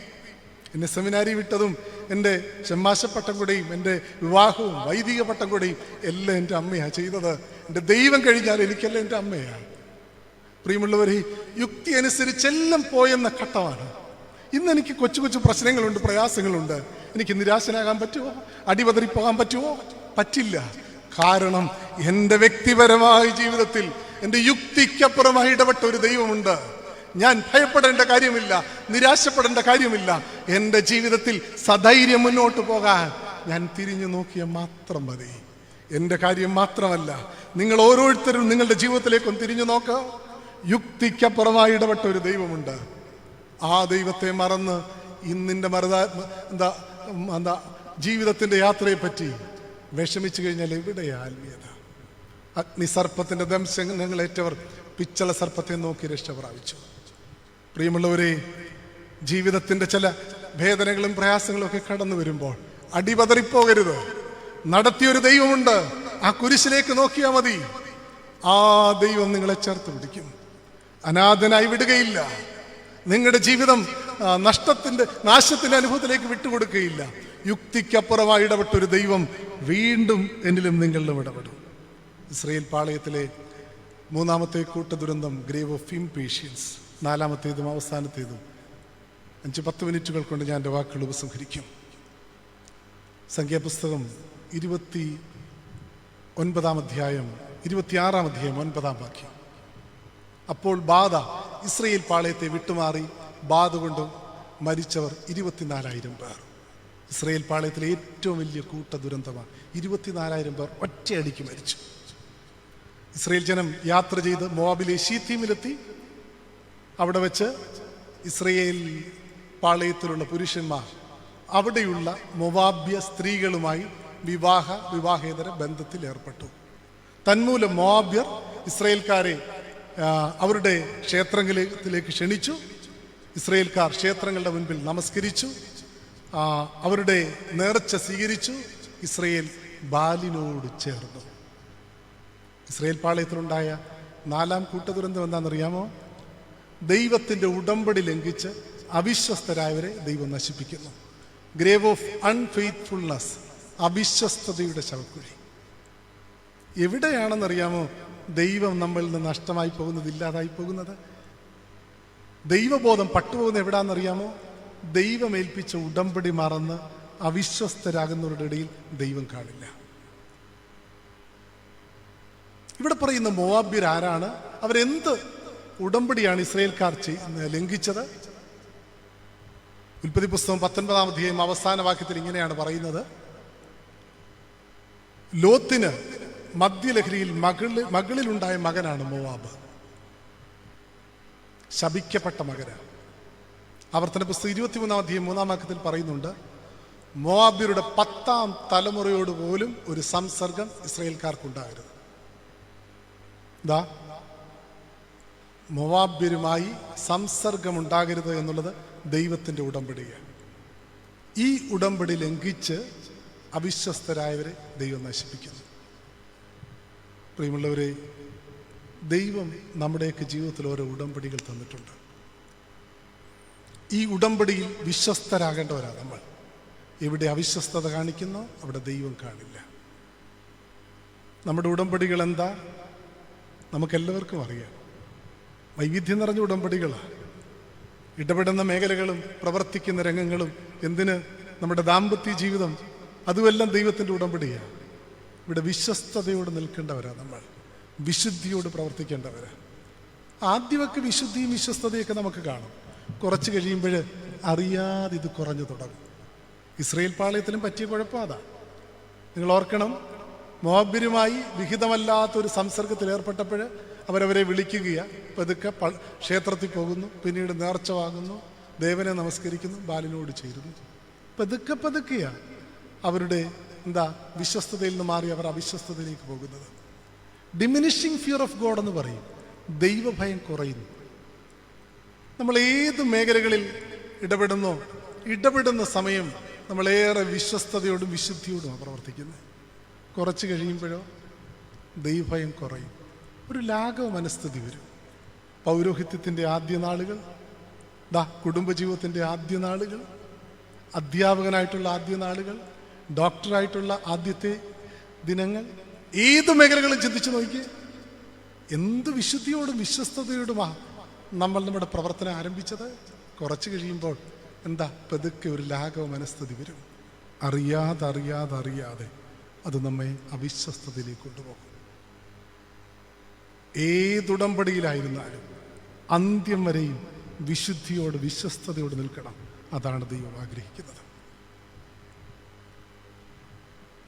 എന്നെ സെമിനാരി വിട്ടതും എൻ്റെ ഷമ്മാശപ്പട്ടം കൂടെയും എൻ്റെ വിവാഹവും വൈദിക പട്ടം കൂടെയും എല്ലാം എൻ്റെ അമ്മയാണ് ചെയ്തത്. എൻ്റെ ദൈവം കഴിഞ്ഞാൽ എനിക്കെല്ലാം എൻ്റെ അമ്മയാണ്. പ്രിയമുള്ളവരെ, യുക്തി അനുസരിച്ചെല്ലാം പോയെന്ന ഘട്ടമാണ്. ഇന്ന് എനിക്ക് കൊച്ചു കൊച്ചു പ്രശ്നങ്ങളുണ്ട്, പ്രയാസങ്ങളുണ്ട്. എനിക്ക് നിരാശനാകാൻ പറ്റുമോ? അടിപതറിപ്പോകാൻ പറ്റുമോ? പറ്റില്ല. കാരണം എൻ്റെ വ്യക്തിപരമായ ജീവിതത്തിൽ എൻ്റെ യുക്തിക്കപ്പുറമായി ഇടപെട്ട ഒരു ദൈവമുണ്ട്. ഞാൻ ഭയപ്പെടേണ്ട കാര്യമില്ല, നിരാശപ്പെടേണ്ട കാര്യമില്ല. എൻ്റെ ജീവിതത്തിൽ സധൈര്യം മുന്നോട്ട് പോകാൻ ഞാൻ തിരിഞ്ഞു നോക്കിയാൽ മാത്രം മതി. എൻ്റെ കാര്യം മാത്രമല്ല, നിങ്ങൾ ഓരോരുത്തരും നിങ്ങളുടെ ജീവിതത്തിലേക്കൊന്ന് തിരിഞ്ഞു നോക്കുക. യുക്തിക്കപ്പുറമായി ഇടപെട്ട ഒരു ദൈവമുണ്ട്. ആ ദൈവത്തെ മറന്ന് ഇന്നിൻ്റെ ജീവിതത്തിൻ്റെ യാത്രയെപ്പറ്റി വിഷമിച്ചു കഴിഞ്ഞാൽ എവിടെയാ ആത്മീയത? അഗ്നിസർപ്പത്തിൻ്റെ ദംശനങ്ങളേറ്റവർ പിച്ചള സർപ്പത്തെ നോക്കി രക്ഷ പ്രാപിച്ചു. പ്രിയമുള്ളവരെ, ജീവിതത്തിൻ്റെ ചില വേദനകളും പ്രയാസങ്ങളും ഒക്കെ കടന്നു വരുമ്പോൾ അടിപതറിപ്പോകരുത്. നടത്തിയൊരു ദൈവമുണ്ട്. ആ കുരിശിലേക്ക് നോക്കിയാൽ മതി. ആ ദൈവം നിങ്ങളെ ചേർത്ത് പിടിക്കും, അനാഥനായി വിടുകയില്ല. നിങ്ങളുടെ ജീവിതം നാശത്തിന്റെ അനുഭവത്തിലേക്ക് വിട്ടുകൊടുക്കുകയില്ല. യുക്തിക്കപ്പുറമായി ഇടപെട്ടൊരു ദൈവം വീണ്ടും എന്നിലും നിങ്ങളിലും ഇടപെടും. ഇസ്രയേൽ പാളയത്തിലെ മൂന്നാമത്തെ കൂട്ടദുരന്തം ഗ്രേവ് ഓഫ് ഇംപേഷ്യൻസ്, നാലാമത്തേതും അവസാനത്തേതും. 5-10 മിനിറ്റുകൾ കൊണ്ട് ഞാൻ എൻ്റെ വാക്കുകൾ ഉപസംഹരിക്കും. സംഖ്യാപുസ്തകം 29-ാം അധ്യായം 26-ാം അധ്യായം 9-ാം വാക്യം. അപ്പോൾ ബാധ ഇസ്രയേൽ പാളയത്തെ വിട്ടുമാറി, ബാധ കൊണ്ട് മരിച്ചവർ 24,000 പേർ. ഇസ്രയേൽ പാളയത്തിലെ ഏറ്റവും വലിയ കൂട്ട ദുരന്തമാണ്. 24,000 പേർ ഒറ്റയടിക്ക് മരിച്ചു. ഇസ്രയേൽ ജനം യാത്ര ചെയ്ത് മോവാബിലെ ശീത്തീമിലെത്തി. അവിടെ വെച്ച് ഇസ്രയേൽ പാളയത്തിലുള്ള പുരുഷന്മാർ അവിടെയുള്ള മൊവാബ്യ സ്ത്രീകളുമായി വിവാഹേതര ബന്ധത്തിൽ ഏർപ്പെട്ടു. തന്മൂലം മോവാബ്യർ ഇസ്രയേൽക്കാരെ അവരുടെ ക്ഷേത്രങ്ങളിലേക്ക് ക്ഷണിച്ചു. ഇസ്രയേൽക്കാർ ക്ഷേത്രങ്ങളുടെ മുൻപിൽ നമസ്കരിച്ചു, അവരുടെ നേർച്ച സ്വീകരിച്ചു. ഇസ്രയേൽ ബാലിനോട് ചേർന്നു. ഇസ്രയേൽ പാളയത്തിലുണ്ടായ 4-ാം കൂട്ടദുരന്തം എന്താണെന്നറിയാമോ? ദൈവത്തിൻ്റെ ഉടമ്പടി ലംഘിച്ച് അവിശ്വസ്തരായവരെ ദൈവം നശിപ്പിക്കുന്നു. ഗ്രേവ് ഓഫ് അൺഫെയ്ത്ത്ഫുൾനെസ്, അവിശ്വസ്തതയുടെ ശവക്കുഴി. എവിടെയാണെന്നറിയാമോ ദൈവം നമ്മളിൽ നിന്ന് നഷ്ടമായി പോകുന്നത്, ഇല്ലാതായി പോകുന്നത്? ദൈവബോധം പട്ടുപോകുന്നത് എവിടാന്നറിയാമോ? ദൈവമേൽപ്പിച്ച ഉടമ്പടി മറന്ന് അവിശ്വസ്തരാകുന്നവരുടെ ഇടയിൽ ദൈവം കാണില്ല. ഇവിടെ പറയുന്ന മോവാബ്യർ ആരാണ്? അവരെന്ത് ഉടമ്പടിയാണ് ഇസ്രയേൽക്കാർ ലംഘിച്ചത്? ഉൽപ്പത്തി പുസ്തകം 19-ാം അധ്യായം അവസാന വാക്യത്തിൽ ഇങ്ങനെയാണ് പറയുന്നത്: ലോത്തിന് മദ്യലഹരിയിൽ മകളിലുണ്ടായ മകനാണ് മോവാബ്. ശപിക്കപ്പെട്ട മകന്. ആവർത്തന പുസ്തകം 23-ാം അധ്യായം 3-ാം വാക്യത്തിൽ പറയുന്നുണ്ട്, മോവാബ്യരുടെ 10-ാം തലമുറയോട് പോലും ഒരു സംസർഗം ഇസ്രയേൽക്കാർക്കുണ്ടാകരുത്. മോവാബ്യരുമായി സംസർഗമുണ്ടാകരുത് എന്നുള്ളത് ദൈവത്തിൻ്റെ ഉടമ്പടിയാണ്. ഈ ഉടമ്പടി ലംഘിച്ച് അവിശ്വസ്തരായവരെ ദൈവം നശിപ്പിക്കുന്നു. പ്രിയമുള്ളവരെ, ദൈവം നമ്മുടെയൊക്കെ ജീവിതത്തിൽ ഓരോ ഉടമ്പടികൾ തന്നിട്ടുണ്ട്. ഈ ഉടമ്പടിയിൽ വിശ്വസ്തരാകേണ്ടവരാണ് നമ്മൾ. എവിടെ അവിശ്വസ്തത കാണിക്കുന്നോ അവിടെ ദൈവം കാണില്ല. നമ്മുടെ ഉടമ്പടികൾ എന്താ? നമുക്കെല്ലാവർക്കും അറിയാം. വൈവിധ്യം നിറഞ്ഞ ഉടമ്പടികളാണ്. ഇടപെടുന്ന മേഖലകളും പ്രവർത്തിക്കുന്ന രംഗങ്ങളും, എന്തിന് നമ്മുടെ ദാമ്പത്യ ജീവിതം, അതുമെല്ലാം ദൈവത്തിൻ്റെ ഉടമ്പടിയാണ്. ഇവിടെ വിശ്വസ്തയോട് നിൽക്കേണ്ടവരാണ് നമ്മൾ, വിശുദ്ധിയോട് പ്രവർത്തിക്കേണ്ടവരാണ്. ആദ്യമൊക്കെ വിശുദ്ധിയും വിശ്വസ്തതയൊക്കെ നമുക്ക് കാണും. കുറച്ച് കഴിയുമ്പോൾ അറിയാതെ ഇത് കുറഞ്ഞു തുടങ്ങും. ഇസ്രയേൽ പാളയത്തിലും പറ്റിയ കുഴപ്പം അതാ. നിങ്ങൾ ഓർക്കണം, മോവാബ്യരുമായി വിഹിതമല്ലാത്തൊരു സംസർഗത്തിൽ ഏർപ്പെട്ടപ്പോൾ അവരവരെ വിളിക്കുകയാണ്. പതുക്കെ ക്ഷേത്രത്തിൽ പോകുന്നു, പിന്നീട് നേർച്ച വാങ്ങുന്നു, ദേവനെ നമസ്കരിക്കുന്നു, ബാലിനോട് ചേരുന്നു. പതുക്കെയാണ് അവരുടെ വിശ്വസ്തതയിൽ നിന്ന് മാറി അവർ അവിശ്വസ്തതയിലേക്ക് പോകുന്നത്. ഡിമിനിഷിങ് ഫിയർ ഓഫ് ഗോഡ് എന്ന് പറയും. ദൈവഭയം കുറയുന്നു. നമ്മൾ ഏത് മേഖലകളിൽ ഇടപെടുന്ന സമയം നമ്മളേറെ വിശ്വസ്തയോടും വിശുദ്ധിയോടുമാണ് പ്രവർത്തിക്കുന്നത്. കുറച്ച് കഴിയുമ്പോഴോ ദൈവഭയം കുറയും. ഒരു ലാഘവ മനസ്ഥിതി വരും. പൗരോഹിത്യത്തിൻ്റെ ആദ്യ നാളുകൾ, കുടുംബജീവിതത്തിൻ്റെ ആദ്യ നാളുകൾ, അധ്യാപകനായിട്ടുള്ള ആദ്യ നാളുകൾ, ഡോക്ടറായിട്ടുള്ള ആദ്യത്തെ ദിനങ്ങൾ, ഏത് മേഖലകളും ചിന്തിച്ചു നോക്കി. എന്ത് വിശുദ്ധിയോടും വിശ്വസ്തയോടുമാണ് നമ്മൾ നമ്മുടെ പ്രവർത്തനം ആരംഭിച്ചത്. കുറച്ച് കഴിയുമ്പോൾ പതുക്കെ ഒരു ലാഘവ മനസ്ഥിതി വരും. അറിയാതെ അത് നമ്മെ അവിശ്വസ്തതയിലേക്ക് കൊണ്ടുപോകും. ഏതുടമ്പടിയിലായിരുന്നാലും അന്ത്യം വരെയും വിശുദ്ധിയോട് വിശ്വസ്തയോട് നിൽക്കണം. അതാണ് ദൈവം ആഗ്രഹിക്കുന്നത്.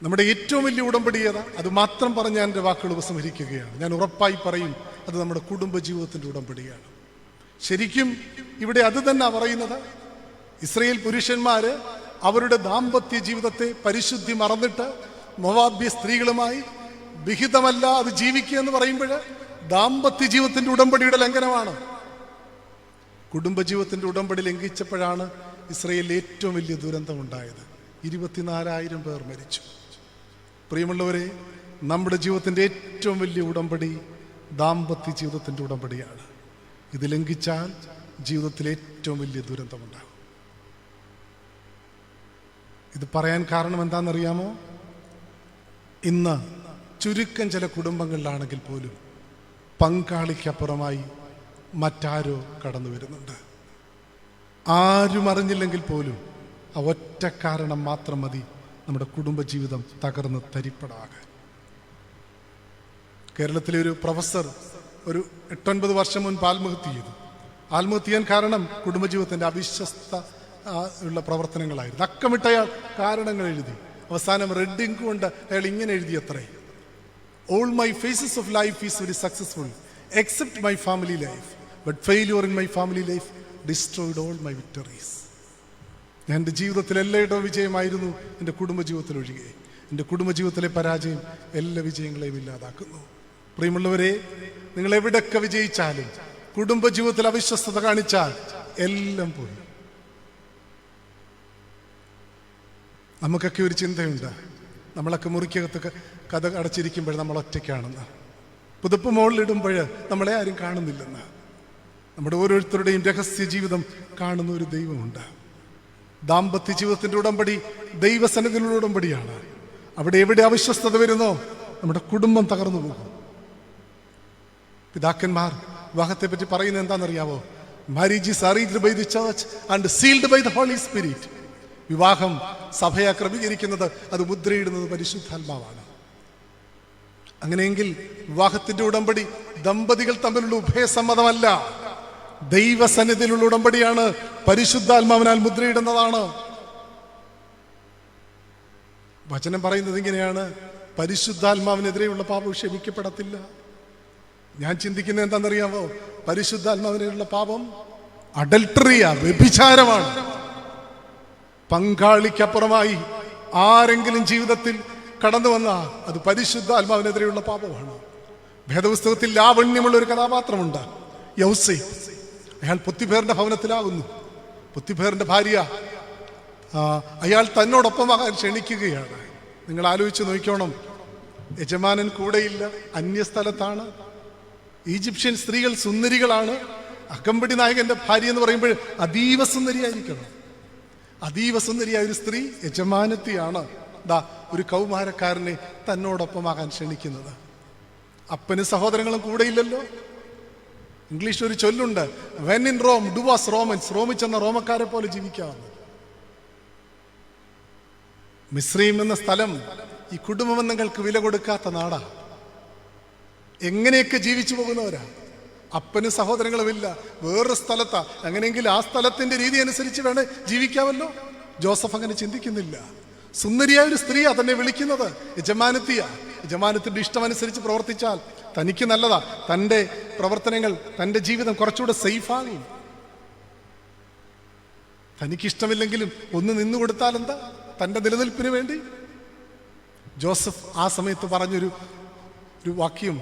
നമ്മുടെ ഏറ്റവും വലിയ ഉടമ്പടി ഏതാ? അത് മാത്രം പറഞ്ഞ് ഞാൻ എൻ്റെ വാക്കുകൾ ഉപസംഹരിക്കുകയാണ്. ഞാൻ ഉറപ്പായി പറയും, അത് നമ്മുടെ കുടുംബജീവിതത്തിൻ്റെ ഉടമ്പടിയാണ്. ശരിക്കും ഇവിടെ അത് തന്നെ പറയുന്നത്. ഇസ്രയേൽ പുരുഷന്മാര് അവരുടെ ദാമ്പത്യ ജീവിതത്തെ പരിശുദ്ധി മറന്നിട്ട് മോവാബ്യ സ്ത്രീകളുമായി വിഹിതമല്ല അത് ജീവിക്കുക എന്ന് പറയുമ്പോൾ ദാമ്പത്യ ജീവിതത്തിന്റെ ഉടമ്പടിയുടെ ലംഘനമാണ്. കുടുംബജീവിതത്തിന്റെ ഉടമ്പടി ലംഘിച്ചപ്പോഴാണ് ഇസ്രയേലിൽ ഏറ്റവും വലിയ ദുരന്തം ഉണ്ടായത്. 24,000 പേർ മരിച്ചു. പ്രിയമുള്ളവരെ, നമ്മുടെ ജീവിതത്തിൻ്റെ ഏറ്റവും വലിയ ഉടമ്പടി ദാമ്പത്യ ജീവിതത്തിൻ്റെ ഉടമ്പടിയാണ്. ഇത് ലംഘിച്ചാൽ ജീവിതത്തിൽ ഏറ്റവും വലിയ ദുരന്തമുണ്ടാകും. ഇത് പറയാൻ കാരണം എന്താണെന്നറിയാമോ? ഇന്ന് ചുരുക്കം ചില കുടുംബങ്ങളിലാണെങ്കിൽ പോലും പങ്കാളിക്കപ്പുറമായി മറ്റാരോ കടന്നു വരുന്നുണ്ട്. ആരും അറിഞ്ഞില്ലെങ്കിൽ പോലും ആ ഒറ്റ കാരണം മാത്രം മതി നമ്മുടെ കുടുംബജീവിതം തകർന്ന് തരിപ്പടാകാൻ. കേരളത്തിലെ ഒരു പ്രൊഫസർ ഒരു 8-9 വർഷം മുൻപ് ആത്മഹത്യ ചെയ്തു. ആത്മഹത്യ ചെയ്യാൻ കാരണം കുടുംബജീവിതത്തിൻ്റെ അവിശ്വസ്ത ഉള്ള പ്രവർത്തനങ്ങളായിരുന്നു. അക്കമിട്ട അയാൾ കാരണങ്ങൾ എഴുതി. അവസാനം റെഡ് ഇങ്ക് കൊണ്ട് അയാൾ ഇങ്ങനെ എഴുതിയത്രേ: All my phases of life is very successful except my family life, but failure in my family life destroyed all my victories. എൻ്റെ ജീവിതത്തിൽ എല്ലായിടവും വിജയമായിരുന്നു, എൻ്റെ കുടുംബജീവിതത്തിൽ ഒഴികെ. എൻ്റെ കുടുംബജീവിതത്തിലെ പരാജയം എല്ലാ വിജയങ്ങളെയും ഇല്ലാതാക്കുന്നു. പ്രിയമുള്ളവരെ, നിങ്ങൾ എവിടെയൊക്കെ വിജയിച്ചാലും കുടുംബജീവിതത്തിൽ അവിശ്വസ്തത കാണിച്ചാൽ എല്ലാം പോയി. നമുക്കൊക്കെ ഒരു ചിന്തയുണ്ട്, നമ്മളൊക്കെ മുറിക്കകത്ത് കഥ അടച്ചിരിക്കുമ്പോൾ നമ്മൾ ഒറ്റയ്ക്കാണെന്ന്. പുതുപ്പ് മുകളിലിടുമ്പോൾ നമ്മളെ ആരും കാണുന്നില്ലെന്ന്. നമ്മുടെ ഓരോരുത്തരുടെയും രഹസ്യ ജീവിതം കാണുന്ന ഒരു ദൈവമുണ്ട്. ദാമ്പത്യ ജീവിതത്തിൻ്റെ ഉടമ്പടി ദൈവസന്നിധിയിലുള്ള ഉടമ്പടിയാണ്. അവിടെ എവിടെ അവിശ്വസ്തത വരുന്നോ നമ്മുടെ കുടുംബം തകർന്നു പോകും. പിതാക്കന്മാർ വിവാഹത്തെ പറ്റി പറയുന്നത് എന്താണെന്നറിയാവോ? Marriage is arranged by the church and sealed by the Holy Spirit. വിവാഹം സഭയെ ക്രമീകരിക്കുന്നത്, അത് മുദ്രയിടുന്നത് പരിശുദ്ധാത്മാവാണ്. അങ്ങനെയെങ്കിൽ വിവാഹത്തിന്റെ ഉടമ്പടി ദമ്പതികൾ തമ്മിലുള്ള ഉഭയസമ്മതമല്ല, ദൈവസന്നിധിയിലുള്ള ഉടമ്പടിയാണ്. പരിശുദ്ധാത്മാവിനാൽ മുദ്രയിടുന്നതാണ്. വചനം പറയുന്നത് ഇങ്ങനെയാണ്: പരിശുദ്ധാത്മാവിനെതിരെയുള്ള പാപം ക്ഷമിക്കപ്പെടത്തില്ല. ഞാൻ ചിന്തിക്കുന്നത് എന്താണെന്നറിയാമോ? പരിശുദ്ധാത്മാവിനെതിരെയുള്ള പാപം അഡൽട്ടറിയാ, വ്യഭിചാരമാണ്. പങ്കാളിക്കപ്പുറമായി ആരെങ്കിലും ജീവിതത്തിൽ കടന്നു വന്നാൽ അത് പരിശുദ്ധാത്മാവിനെതിരെയുള്ള പാപമാണ്. വേദപുസ്തകത്തിൽ ലാവണ്യമുള്ള ഒരു കഥാപാത്രമുണ്ട്, യൗസേപ്പ്. അയാൾ പൊത്തിഫേറിന്റെ ഭവനത്തിലാകുന്നു. പൊത്തിഫേറിന്റെ ഭാര്യ അയാൾ തന്നോടൊപ്പമാകാൻ ക്ഷണിക്കുകയാണ്. നിങ്ങൾ ആലോചിച്ച് നോക്കിക്കോണം, യജമാനൻ കൂടെയില്ല, അന്യസ്ഥലത്താണ്. ഈജിപ്ഷ്യൻ സ്ത്രീകൾ സുന്ദരികളാണ്. അകമ്പടി നായകന്റെ ഭാര്യ എന്ന് പറയുമ്പോൾ അതീവ സുന്ദരിയായിരിക്കണം. അതീവ സുന്ദരിയായ ഒരു സ്ത്രീ യജമാനത്തിയാണ് ഒരു കൗമാരക്കാരനെ തന്നോടൊപ്പമാകാൻ ക്ഷണിക്കുന്നത്. അപ്പനും സഹോദരങ്ങളും കൂടെയില്ലല്ലോ. ഇംഗ്ലീഷിൽ ഒരു ചൊല്ലുണ്ട്, when in Rome do was Romans. റോമിൽ ചെന്ന റോമക്കാരെ പോലെ ജീവിക്കാവുന്നത്. മിസ്രൈം എന്ന സ്ഥലം ഈ കുടുംബബന്ധങ്ങൾക്ക് വില കൊടുക്കാത്ത നാടാ. എങ്ങനെയൊക്കെ ജീവിച്ചു പോകുന്നവരാ. അപ്പനും സഹോദരങ്ങളുമില്ല, വേറൊരു സ്ഥലത്താ. അങ്ങനെയെങ്കിൽ ആ സ്ഥലത്തിന്റെ രീതി അനുസരിച്ച് വേണേ ജീവിക്കാമല്ലോ. ജോസഫ് അങ്ങനെ ചിന്തിക്കുന്നില്ല. സുന്ദരിയായ ഒരു സ്ത്രീ തന്നെ വിളിക്കുന്നത് യജമാനത്തിയ. യജമാനത്തിന്റെ ഇഷ്ടമനുസരിച്ച് പ്രവർത്തിച്ചാൽ തനിക്ക് നല്ലതാ. തൻ്റെ പ്രവർത്തനങ്ങൾ, തൻ്റെ ജീവിതം കുറച്ചുകൂടെ സേഫാകും. തനിക്കിഷ്ടമില്ലെങ്കിലും ഒന്ന് നിന്നു കൊടുത്താൽ എന്താ, തൻ്റെ നിലനിൽപ്പിന് വേണ്ടി. ജോസഫ് ആ സമയത്ത് പറഞ്ഞൊരു വാക്യം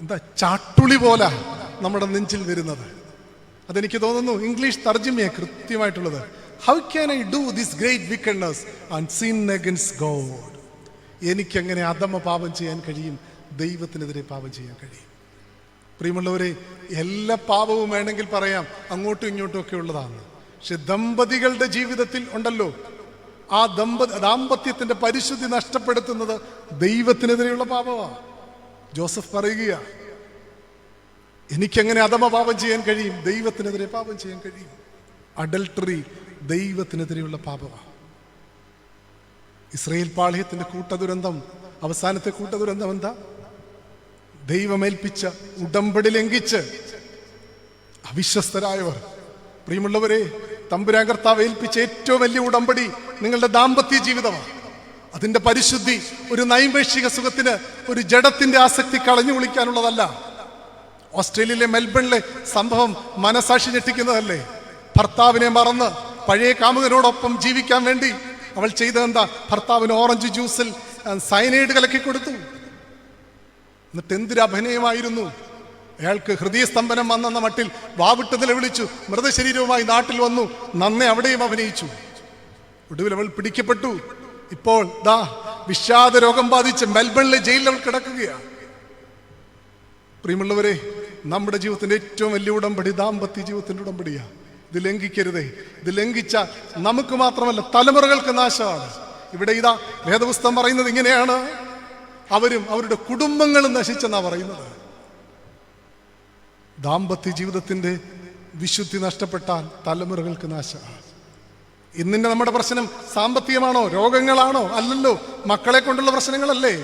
എന്താ, ചാട്ടുളി പോലെ നമ്മുടെ നെഞ്ചിൽ വരുന്നത്. അതെനിക്ക് തോന്നുന്നു ഇംഗ്ലീഷ് തർജ്ജിമയാ കൃത്യമായിട്ടുള്ളത്. How can I do this great wickedness and sin against God? എനിക്കെങ്ങനെ അധമ പാപം ചെയ്യാൻ കഴിയും? ദൈവത്തിനെതിരെ പാപം ചെയ്യാൻ കഴിയും. പ്രിയമുള്ളവരെ, എല്ലാ പാപവും വേണമെങ്കിൽ പറയാം, അങ്ങോട്ടും ഇങ്ങോട്ടും ഒക്കെ ഉള്ളതാണ്. പക്ഷെ ദമ്പതികളുടെ ജീവിതത്തിൽ ഉണ്ടല്ലോ, ആ ദാമ്പത്യത്തിന്റെ പരിശുദ്ധി നഷ്ടപ്പെടുത്തുന്നത് ദൈവത്തിനെതിരെയുള്ള പാപമാണ്. ജോസഫ് പറയുക, എനിക്കെങ്ങനെ അധമ പാപം ചെയ്യാൻ കഴിയും? ദൈവത്തിനെതിരെ പാപം ചെയ്യാൻ കഴിയും. അഡൽട്ടറി ദൈവത്തിനെതിരെയുള്ള പാപമാണ്. ഇസ്രായേൽ പാളയത്തിന്റെ കൂട്ടദുരന്തം, അവസാനത്തെ കൂട്ടദുരന്തം എന്താ? ദൈവമേൽപ്പിച്ച ഉടമ്പടി ലംഘിച്ച് അവിശ്വസ്തരായവർ. പ്രിയമുള്ളവരെ, തമ്പുരാൻ കർത്താവ് ഏൽപ്പിച്ച ഏറ്റവും വലിയ ഉടമ്പടി നിങ്ങളുടെ ദാമ്പത്യ ജീവിതമാണ്. അതിന്റെ പരിശുദ്ധി ഒരു നൈമിഷിക സുഖത്തിന്, ഒരു ജഡത്തിന്റെ ആസക്തി കളഞ്ഞു കുളിക്കാനുള്ളതല്ല. ഓസ്ട്രേലിയയിലെ മെൽബണിലെ സംഭവം മനസാക്ഷി ഞെട്ടിക്കുന്നതല്ലേ? ഭർത്താവിനെ മറന്ന് പഴയ കാമുകനോടൊപ്പം ജീവിക്കാൻ വേണ്ടി അവൾ ചെയ്തതെന്താ? ഭർത്താവിന് ഓറഞ്ച് ജ്യൂസിൽ സയനൈഡ് കലക്കി കൊടുത്തു. എന്നിട്ട് എന്തൊരു അഭിനയമായിരുന്നു! അയാൾക്ക് ഹൃദയസ്തംഭനം വന്നെന്ന മട്ടിൽ വാവിട്ട് നിലവിളിച്ചു. മൃതശരീരവുമായി നാട്ടിൽ വന്നു, നന്നെ അവിടെയും അഭിനയിച്ചു. ഒടുവിൽ അവൾ പിടിക്കപ്പെട്ടു. ഇപ്പോൾ വിഷാദ രോഗം ബാധിച്ച് മെൽബണിലെ ജയിലിൽ അവൾ കിടക്കുകയാണ്. പ്രിയമുള്ളവരെ, നമ്മുടെ ജീവിതത്തിന്റെ ഏറ്റവും വലിയ ഉടമ്പടി ദാമ്പത്യ ജീവിതത്തിന്റെ ഉടമ്പടിയാണ്. ഇത് ലംഘിക്കരുതേ. ഇത് ലംഘിച്ച നമുക്ക് മാത്രമല്ല, തലമുറകൾക്ക് നാശമാണ്. ഇവിടെ ഇതാ വേദപുസ്തകം പറയുന്നത് ഇങ്ങനെയാണ്: അവരും അവരുടെ കുടുംബങ്ങളും നശിച്ചെന്നാ പറയുന്നത്. ദാമ്പത്യ ജീവിതത്തിന്റെ വിശുദ്ധി നഷ്ടപ്പെട്ടാൽ തലമുറകൾക്ക് നാശമാണ്. ഇന്നിന്റെ നമ്മുടെ പ്രശ്നം സാമ്പത്തികമാണോ, രോഗങ്ങളാണോ? അല്ലല്ലോ. മക്കളെ കൊണ്ടുള്ള പ്രശ്നങ്ങളല്ലേ.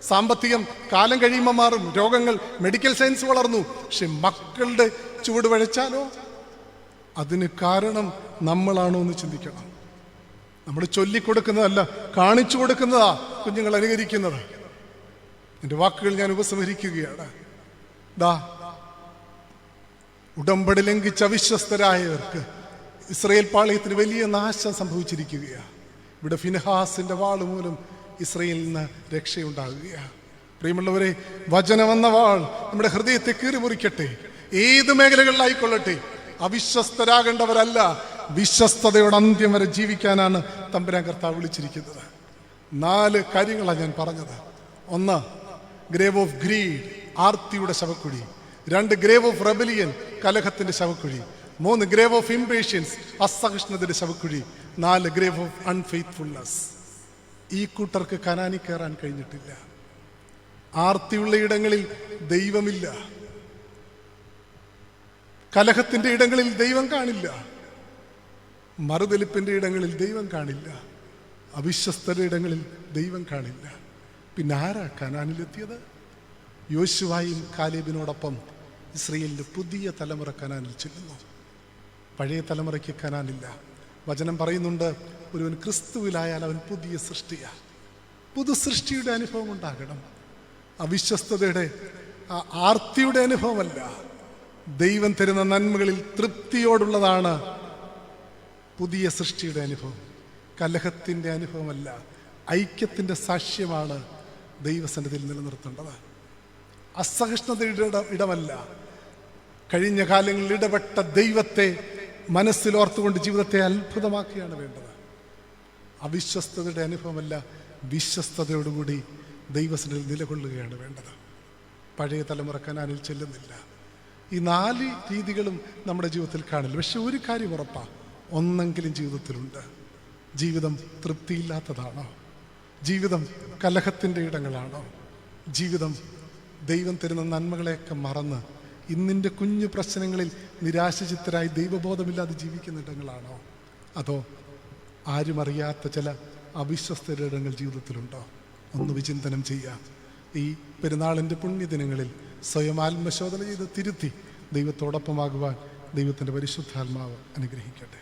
സാമ്പത്തികം കാലം കഴിയുമ്പോൾ മാറും, രോഗങ്ങൾ, മെഡിക്കൽ സയൻസ് വളർന്നു. പക്ഷെ മക്കളുടെ ചുവട് വഴച്ചാലോ? അതിന് കാരണം നമ്മളാണോ എന്ന് ചിന്തിക്കണം. നമ്മൾ ചൊല്ലിക്കൊടുക്കുന്നതല്ല, കാണിച്ചു കൊടുക്കുന്നതാ കുഞ്ഞുങ്ങൾ അനുകരിക്കുന്നത്. എൻ്റെ വാക്കുകൾ ഞാൻ ഉപസംഹരിക്കുകയാണ്. ഉടമ്പടി ലംഘിച്ച അവിശ്വസ്തരായവർക്ക് ഇസ്രയേൽ പാളയത്തിന് വലിയ നാശം സംഭവിച്ചിരിക്കുകയാണ്. ഇവിടെ ഫിൻഹാസിന്റെ വാള് മൂലം ഇസ്രയേലിൽ നിന്ന് രക്ഷയുണ്ടാകുകയാണ്. പ്രിയമുള്ളവരെ, വചനമെന്ന വാൾ നമ്മുടെ ഹൃദയത്തെ കീറിമുറിക്കട്ടെ. ഏത് മേഖലകളിലായിക്കൊള്ളട്ടെ, അവിശ്വസ്തരാകേണ്ടവരല്ല, വിശ്വസ്തതയുടെ അന്ത്യം വരെ ജീവിക്കാനാണ് തമ്പുരാൻ കർത്താവ് വിളിച്ചിരിക്കുന്നത്. 4 കാര്യങ്ങളാണ് ഞാൻ പറഞ്ഞത്. 1, ഗ്രേവ് ഓഫ് ഗ്രീഡ്, ആർത്തിയുടെ ശവക്കുഴി. 2, ഗ്രേവ് ഓഫ് റെബലിയൻ, കലഹത്തിന്റെ ശവക്കുഴി. 3, ഗ്രേവ് ഓഫ് ഇംപേഷ്യൻസ്, അസഹിഷ്ണുതയുടെ ശവക്കുഴി. 4, ഗ്രേവ് ഓഫ് അൺഫെയ്ത്ത്ഫുൾനെസ്. ഈ കൂട്ടർക്ക് കനാനി കയറാൻ കഴിഞ്ഞിട്ടില്ല. ആർത്തിയുള്ള ഇടങ്ങളിൽ ദൈവമില്ല. കലഹത്തിന്റെ ഇടങ്ങളിൽ ദൈവം കാണില്ല. മറുതലിപ്പിന്റെ ഇടങ്ങളിൽ ദൈവം കാണില്ല. അവിശ്വസ്തരുടെ ഇടങ്ങളിൽ ദൈവം കാണില്ല. പിന്നെ ആരാ കനാനിലെത്തിയത്? യോശുവായും കാലേബിനോടൊപ്പം ഇസ്രയേലിന്റെ പുതിയ തലമുറ കനാനിൽ ചെല്ലുന്നു. പഴയ തലമുറയ്ക്ക് കനാനില്ല. വചനം പറയുന്നുണ്ട്, ഒരുവൻ ക്രിസ്തുവിലായാൽ അവൻ പുതിയ സൃഷ്ടിയാണ്. പുതു സൃഷ്ടിയുടെ അനുഭവം ഉണ്ടാകണം. അവിശ്വസ്തതയുടെ ആർത്തിയുടെ അനുഭവമല്ല, ദൈവം തരുന്ന നന്മകളിൽ തൃപ്തിയോടുള്ളതാണ് പുതിയ സൃഷ്ടിയുടെ അനുഭവം. കലഹത്തിന്റെ അനുഭവമല്ല, ഐക്യത്തിന്റെ സാക്ഷ്യമാണ് ദൈവസന്നിധിയിൽ നിലനിർത്തേണ്ടത്. അസഹിഷ്ണുതയുടെ ഇടമല്ല, കഴിഞ്ഞ കാലങ്ങളിൽ ഇടപെട്ട ദൈവത്തെ മനസ്സിലോർത്തുകൊണ്ട് ജീവിതത്തെ അത്ഭുതമാക്കുകയാണ് വേണ്ടത്. അവിശ്വസ്തതയുടെ അനുഭവമല്ല, വിശ്വസ്തയോടുകൂടി ദൈവസന്നിധിയിൽ നിലകൊള്ളുകയാണ് വേണ്ടത്. പഴയ തലമുറ കനാനിൽ ചെല്ലുന്നില്ല. ഈ 4 രീതികളും നമ്മുടെ ജീവിതത്തിൽ കാണില്ല. പക്ഷെ ഒരു കാര്യം ഉറപ്പാ, ഒന്നെങ്കിലും ജീവിതത്തിലുണ്ട്. ജീവിതം തൃപ്തിയില്ലാത്തതാണോ? ജീവിതം കലഹത്തിൻ്റെ ഇടങ്ങളാണോ? ജീവിതം ദൈവം തരുന്ന നന്മകളെയൊക്കെ മറന്ന് ഇന്നിൻ്റെ കുഞ്ഞു പ്രശ്നങ്ങളിൽ നിരാശചിത്തരായി ദൈവബോധമില്ലാതെ ജീവിക്കുന്ന ഇടങ്ങളാണോ? അതോ ആരും അറിയാത്ത ചില അവിശ്വസ്തരുടെ ഇടങ്ങൾ ജീവിതത്തിലുണ്ടോ? ഒന്ന് വിചിന്തനം ചെയ്യാം. ഈ പെരുന്നാളിൻ്റെ പുണ്യദിനങ്ങളിൽ സ്വയം ആത്മശോധന ചെയ്ത് തിരുത്തി ദൈവത്തോടൊപ്പമാകുവാൻ ദൈവത്തിൻ്റെ പരിശുദ്ധാത്മാവ് അനുഗ്രഹിക്കട്ടെ.